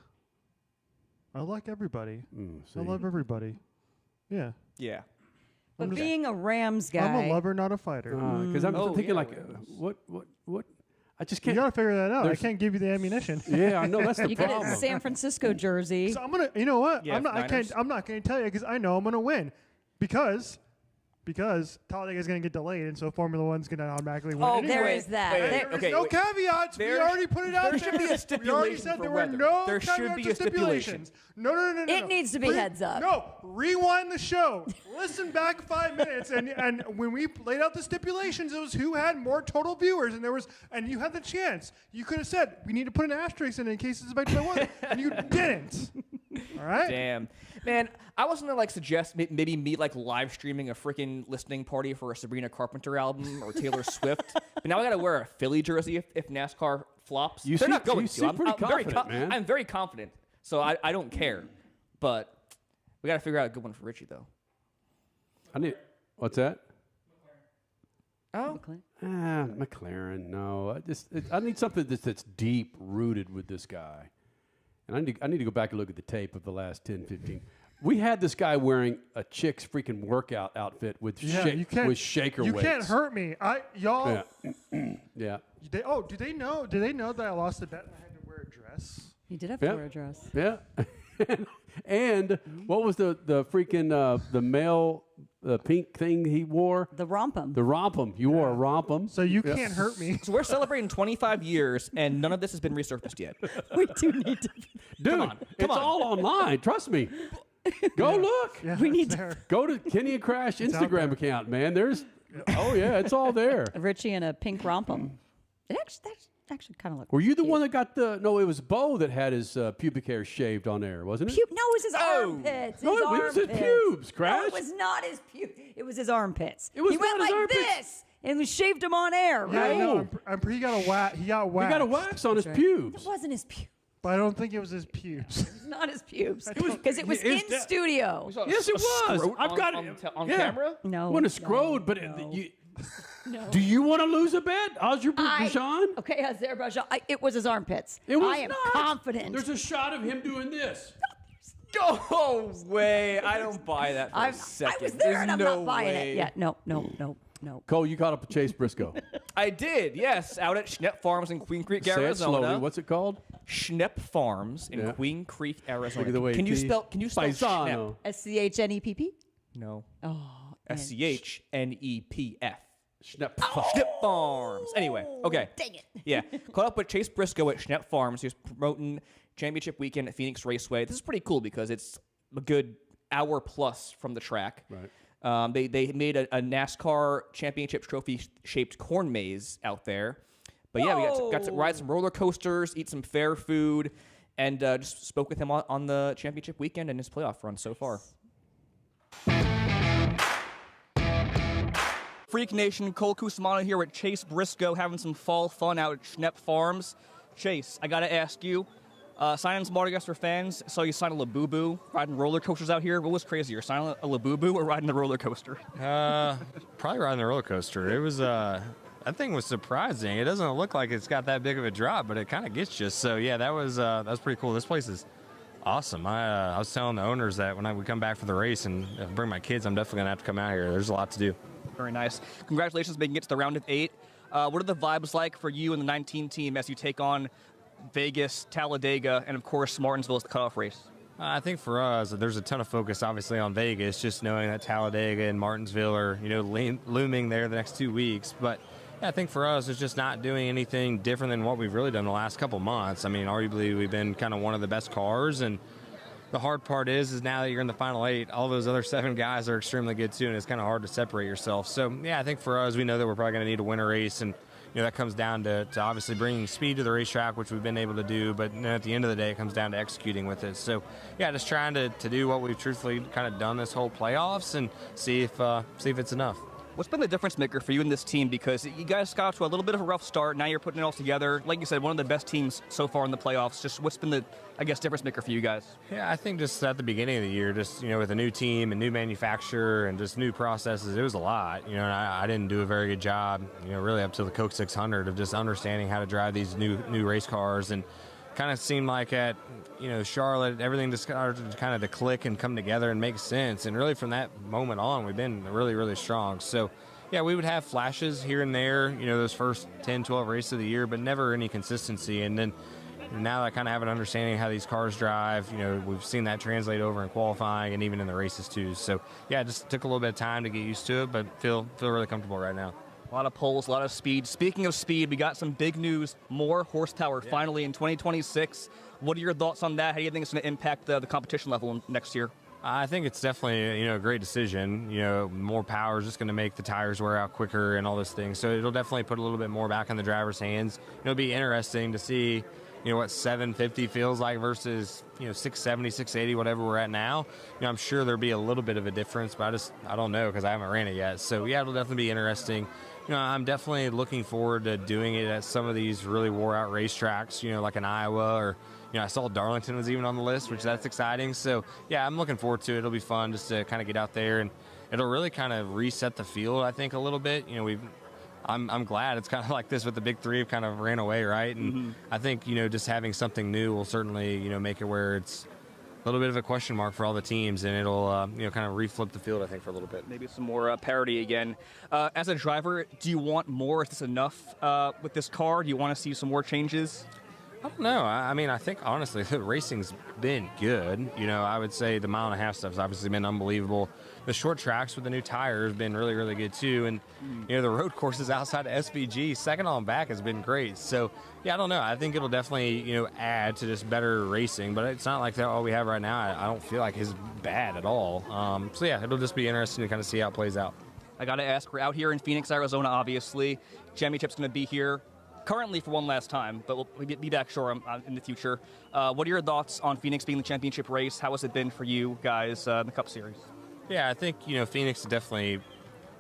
I like everybody. See? I love everybody. Yeah. Yeah. But being a Rams guy, I'm a lover, not a fighter. Because I'm thinking what? I just can't. You gotta figure that out. I can't give you the ammunition. Yeah, I know that's the you problem. get a San Francisco jersey. So I'm gonna. You know what? Yeah, I'm not. I Niners. can't. I'm not gonna tell you because I know I'm gonna win. Because Talladega is gonna get delayed, and so Formula One's gonna automatically win. Oh, anyway. there is that. Wait, There's no caveats. We already put it out there there. should be a We already stipulation said for there weather. were no There should caveats be or a stipulation. stipulations. No. It needs to be heads up. No, rewind the show. Listen back 5 minutes, and when we laid out the stipulations, it was who had more total viewers, and you had the chance. You could have said we need to put an asterisk in case it's about to one, and you didn't. All right. Damn. Man, I was going to suggest maybe me live streaming a freaking listening party for a Sabrina Carpenter album or Taylor Swift. But now I got to wear a Philly jersey if NASCAR flops. They're not going to. pretty confident, man. I'm very confident. So I don't care. But we got to figure out a good one for Richie, though. What's that? Oh. McLaren. No, I need something that's deep rooted with this guy. And I need to go back and look at the tape of the last 10, 15. We had this guy wearing a chick's freaking workout outfit with shaker weights. You can't hurt me. Y'all. Yeah. Do they know? Do they know that I lost the bet and I had to wear a dress? He did have to wear a dress. Yeah. And what was the freaking the male pink thing he wore? The rompum. The rompum. You wore a rompum. So you can't hurt me. So we're celebrating 25 years, and none of this has been resurfaced yet. We do need to. Dude, it's all online. Trust me. Go look. Yeah, We need to. Go to Kenny and Crash Instagram account, man. Oh yeah, it's all there. Richie in a pink rompum. That's actually kind of look. Were you the cute. one that got the? No, it was Bo that had his pubic hair shaved on air, wasn't it? No, it was his armpits. No, it was his pubes, Crash. No, it was not his pubes. It was his armpits. It was he went not his like armpits. this and shaved him on air, right? No, he got a wax. He got wax. He got a wax on his It pubes. wasn't his pubes. But I don't think it was his pubes. It's not his pubes. Because it was in studio. Yes, it was. I've got it on camera. No. I want to scrode, but do you want to lose a bet, Azerbaijan? Okay, Azerbaijan. It was his armpits. It was I am not. confident. There's a shot of him doing this. Go away. I don't buy that for a second. I was there There's and I'm no not buying way. it yet. No. Cole, you caught up with Chase Briscoe. I did, yes. Out at Schnepp Farms in Queen Creek, Say it Arizona. slowly. What's it called? Schnepp Farms in Queen Creek, Arizona. Look at the way Can you he- spell Schnepp? Paisano. SCHNEPP? No. Oh. SCHNEPF. Schnepp. Schnepp Farms. Anyway, okay. Dang it. Yeah. Caught up with Chase Briscoe at Schnepp Farms. He was promoting Championship Weekend at Phoenix Raceway. This is pretty cool because it's a good hour plus from the track. Right. They made a NASCAR Championship Trophy shaped corn maze out there. But yeah, we got to ride some roller coasters, eat some fair food, and just spoke with him on the championship weekend and his playoff run so far. Freak Nation, Cole Cusimano here with Chase Briscoe having some fall fun out at Schnepp Farms. Chase, I got to ask you, signing some autographs for fans. Saw you sign a Labubu, riding roller coasters out here. What was crazier, signing a Labubu or riding the roller coaster? Probably riding the roller coaster. It was that thing was surprising. It doesn't look like it's got that big of a drop, but it kind of gets you. So yeah, that was pretty cool. This place is awesome. I was telling the owners that when we come back for the race and bring my kids, I'm definitely gonna have to come out here. There's a lot to do. Very nice. Congratulations making it to the round of 8. What are the vibes like for you and the 19 team as you take on Vegas, Talladega, and of course Martinsville as the cutoff race? I think for us, there's a ton of focus, obviously, on Vegas, just knowing that Talladega and Martinsville are, looming there the next 2 weeks. But yeah, I think for us, it's just not doing anything different than what we've really done the last couple months. I mean, arguably, we've been kind of one of the best cars, and The hard part is now that you're in the final 8, all those other 7 guys are extremely good too, and it's kind of hard to separate yourself. So, yeah, I think for us, we know that we're probably going to need to win a race, and that comes down to obviously bringing speed to the racetrack, which we've been able to do, but at the end of the day, it comes down to executing with it. So, yeah, just trying to do what we've truthfully kind of done this whole playoffs and see if it's enough. What's been the difference maker for you and this team? Because you guys got to a little bit of a rough start. Now you're putting it all together. Like you said, one of the best teams so far in the playoffs. Just what's been the, difference maker for you guys? Yeah, I think just at the beginning of the year, just, with a new team and new manufacturer and just new processes, it was a lot. And I didn't do a very good job, really up to the Coke 600 of just understanding how to drive these new race cars. And kind of seemed like at Charlotte, everything just started to kind of to click and come together and make sense. And really from that moment on, we've been really, really strong. So, yeah, we would have flashes here and there, those first 10, 12 races of the year, but never any consistency. And then now that I kind of have an understanding of how these cars drive, we've seen that translate over in qualifying and even in the races too. So, yeah, it just took a little bit of time to get used to it, but feel really comfortable right now. A lot of poles, a lot of speed. Speaking of speed, we got some big news. More horsepower finally in 2026. What are your thoughts on that? How do you think it's going to impact the competition level next year? I think it's definitely a great decision. More power is just going to make the tires wear out quicker and all those things. So it'll definitely put a little bit more back in the driver's hands. It'll be interesting to see what 750 feels like versus 670, 680, whatever we're at now. I'm sure there'll be a little bit of a difference, but I don't know because I haven't ran it yet. So yeah, it'll definitely be interesting. I'm definitely looking forward to doing it at some of these really wore-out racetracks, like in Iowa, or I saw Darlington was even on the list, which that's exciting. So yeah, I'm looking forward to it. It'll be fun just to kind of get out there, and it'll really kind of reset the field, I think, a little bit. I'm glad it's kind of like this with the big three have kind of ran away, right? And I think just having something new will certainly make it where it's a little bit of a question mark for all the teams, and it'll kind of reflip the field, I think, for a little bit. Maybe some more parity again. As a driver, do you want more? Is this enough with this car? Do you want to see some more changes? I don't know. I mean, I think, honestly, the racing's been good. I would say the mile-and-a-half stuff's obviously been unbelievable. The short tracks with the new tires have been really, really good, too. And, the road courses outside of SVG, second on back has been great. So, yeah, I don't know. I think it'll definitely, add to just better racing. But it's not like that all we have right now, I don't feel like is bad at all. So, yeah, it'll just be interesting to kind of see how it plays out. I got to ask, we're out here in Phoenix, Arizona, obviously. Championship's going to be here currently for one last time, but we'll be back sure in the future. What are your thoughts on Phoenix being the championship race? How has it been for you guys in the Cup Series? Yeah, I think, Phoenix definitely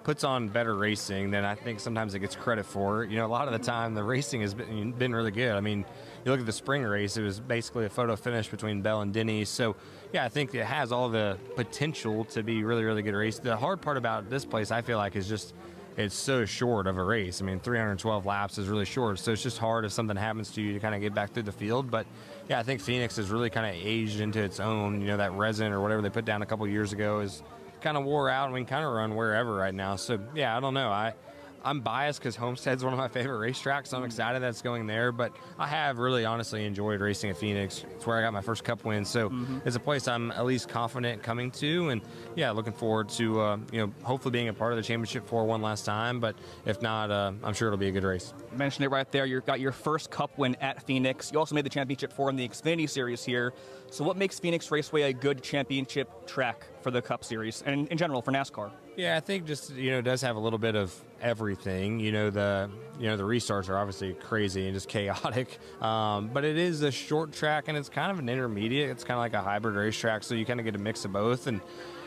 puts on better racing than I think sometimes it gets credit for. A lot of the time the racing has been really good. I mean, you look at the spring race, it was basically a photo finish between Bell and Denny. So, yeah, I think it has all the potential to be really, really good race. The hard part about this place, I feel like, is just it's so short of a race. I mean, 312 laps is really short, so it's just hard if something happens to you to kind of get back through the field. But, yeah, I think Phoenix has really kind of aged into its own. That resin or whatever they put down a couple years ago is kind of wore out, and we can kind of run wherever right now. So, yeah, I don't know. I'm biased because Homestead's one of my favorite racetracks, so I'm excited that's going there. But I have really honestly enjoyed racing at Phoenix. It's where I got my first Cup win. So it's a place I'm at least confident coming to. And, yeah, looking forward to, hopefully being a part of the championship for one last time. But if not, I'm sure it'll be a good race. You mentioned it right there. You got your first Cup win at Phoenix. You also made the championship four in the Xfinity Series here. So what makes Phoenix Raceway a good championship track for the Cup Series and in general for NASCAR? Yeah, I think just, it does have a little bit of everything. The restarts are obviously crazy and just chaotic. But it is a short track, and it's kind of an intermediate. It's kind of like a hybrid racetrack, so you kind of get a mix of both. And,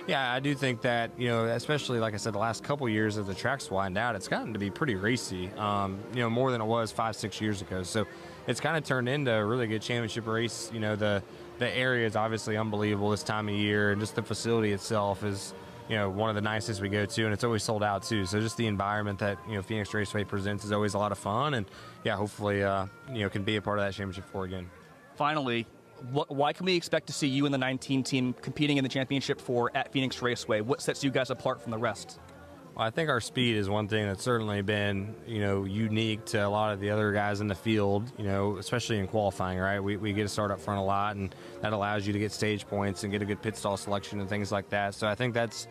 yeah, I do think that, especially, like I said, the last couple years as the track's widened out, it's gotten to be pretty racy, more than it was 5-6 years ago. So it's kind of turned into a really good championship race. The area is obviously unbelievable this time of year, and just the facility itself is, one of the nicest we go to, and it's always sold out too. So just the environment that, Phoenix Raceway presents is always a lot of fun, and yeah, hopefully, can be a part of that championship four again. Finally, why can we expect to see you and the 19 team competing in the championship four at Phoenix Raceway? What sets you guys apart from the rest? Well, I think our speed is one thing that's certainly been, unique to a lot of the other guys in the field, especially in qualifying, right? We get to start up front a lot, and that allows you to get stage points and get a good pit stall selection and things like that. So I think that's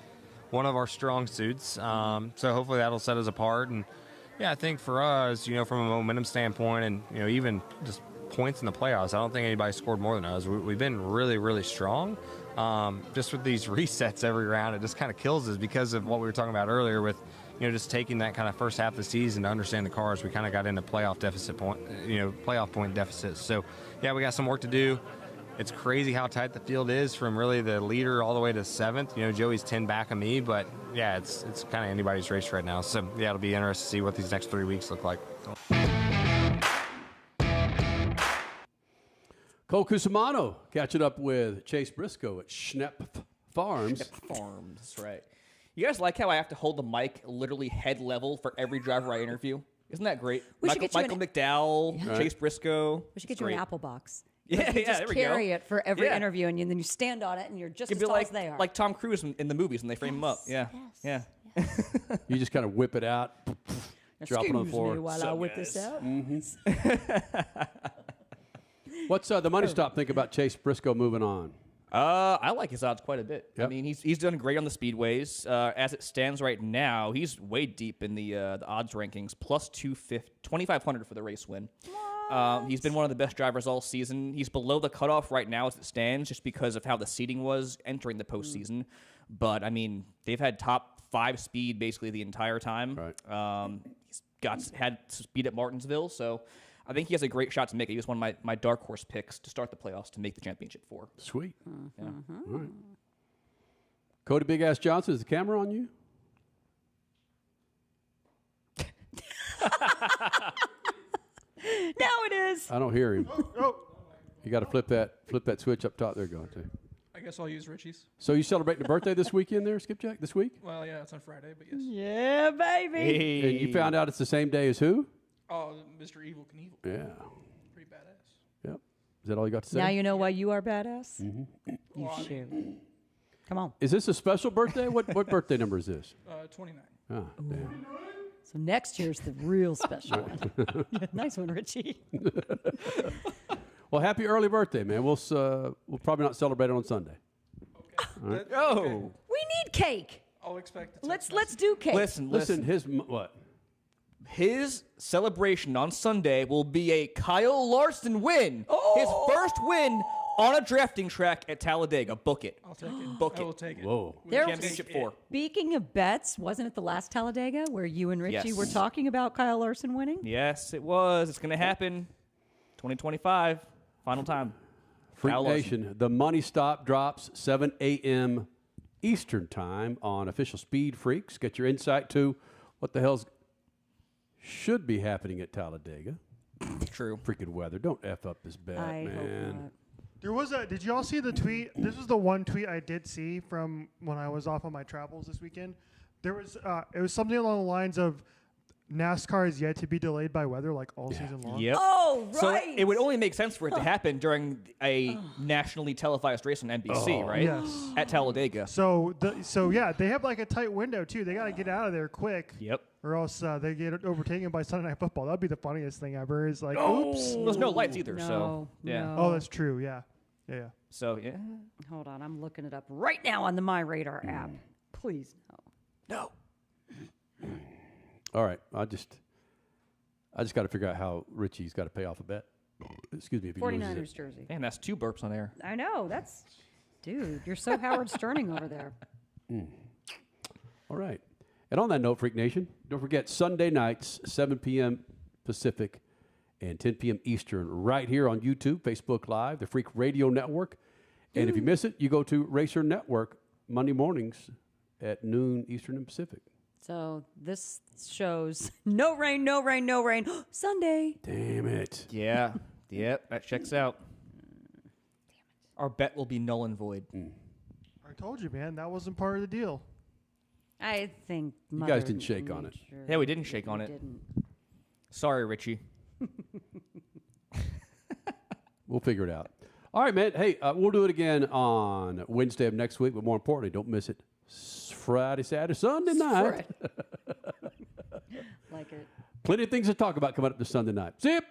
one of our strong suits. So hopefully that'll set us apart. And, yeah, I think for us, from a momentum standpoint and, even just points in the playoffs. I don't think anybody scored more than us. We've been really, really strong. Just with these resets every round, it just kind of kills us because of what we were talking about earlier with, just taking that kind of first half of the season to understand the cars. We kind of got into playoff point deficits. So, yeah, we got some work to do. It's crazy how tight the field is from really the leader all the way to 7th. Joey's 10 back of me, but, yeah, it's kind of anybody's race right now. So, yeah, it'll be interesting to see what these next 3 weeks look like. Cole Cusimano catching up with Chase Briscoe at Schnepp Farms. Schnepp Farms, that's right. You guys like how I have to hold the mic literally head level for every driver I interview? Isn't that great? Michael McDowell, Chase Briscoe. We should get you an Apple box. Yeah, you just there we carry go. it for every interview, and then you stand on it, and you're just as tall as they are. Like Tom Cruise in the movies when they frame him up. Yeah, yes. You just kind of whip it out, drop it on the floor. Excuse me while I whip this out. What's the money stop think about Chase Briscoe moving on? I like his odds quite a bit. Yep. I mean, he's done great on the speedways. As it stands right now, he's way deep in the odds rankings, plus 2,500 for the race win. He's been one of the best drivers all season. He's below the cutoff right now as it stands, just because of how the seeding was entering the postseason. But I mean, they've had top 5 speed basically the entire time. Right. He's had speed at Martinsville, so I think he has a great shot to make it. He was one of my dark horse picks to start the playoffs to make the championship 4. Sweet. Yeah. All right. Cody Big Ass Johnson, is the camera on you? Now it is. I don't hear him. You got to flip that switch up top there, going to. I guess I'll use Richie's. So you celebrating the birthday this weekend there, Skipjack? This week? Well, yeah, it's on Friday, but yes. Yeah, baby. Hey. And you found out it's the same day as who? Oh, Mr. Evil Knievel. Yeah. Pretty badass. Yep. Is that all you got to say? Now you know why you are badass? Mm-hmm. You should. Come on. Is this a special birthday? What birthday number is this? 29. Oh, damn. So next year's the real special one. Nice one, Richie. Well, happy early birthday, man. We'll probably not celebrate it on Sunday. Okay. Right. Oh. We need cake. I'll expect it. Let's do cake. Listen. His what? His celebration on Sunday will be a Kyle Larson win. His first win on a drafting track at Talladega. Book it. I'll take it. Book I it. will take it. Whoa. Championship 4. Speaking of bets, wasn't it the last Talladega where you and Richie were talking about Kyle Larson winning? Yes, it was. It's going to happen. 2025. Final time. Freak Kyle Larson. Nation, the money stop drops 7 a.m. Eastern time on official Speed Freaks. Get your insight to what the hell's should be happening at Talladega. True. Freaking weather. Don't F up this bet, I man. hope not. There was did you all see the tweet? This was the one tweet I did see from when I was off on my travels this weekend. There was, it was something along the lines of NASCAR is yet to be delayed by weather like all season long. Yep. Oh, right. So it would only make sense for it to happen during a nationally televised race on NBC, right? Yes. At Talladega. So yeah, they have like a tight window too. They got to get out of there quick. Yep. Or else they get overtaken by Sunday Night Football. That'd be the funniest thing ever. Is like, oops. There's no lights either, No, so yeah. no. Oh, that's true. Yeah. Yeah. So yeah. Hold on, I'm looking it up right now on the My Radar app. Please, no. No. All right. I just got to figure out how Richie's got to pay off a bet. Excuse me if he loses 49ers it. jersey. Man, that's 2 burps on air. I know. Dude, you're so Howard Sterning over there. All right. And on that note, Freak Nation, don't forget Sunday nights, 7 p.m. Pacific and 10 p.m. Eastern, right here on YouTube, Facebook Live, the Freak Radio Network. And if you miss it, you go to Racer Network Monday mornings at noon Eastern and Pacific. So this shows no rain, no rain, no rain. Sunday. Damn it. Yeah. Yep, that checks out. Our bet will be null and void. I told you, man. That wasn't part of the deal. I think You guys didn't shake on it. Yeah, we didn't shake on it. Didn't. Sorry, Richie. We'll figure it out. All right, man. Hey, we'll do it again on Wednesday of next week, but more importantly, don't miss it. Friday, Saturday, Sunday night. Like it. Plenty of things to talk about coming up this Sunday night. See ya.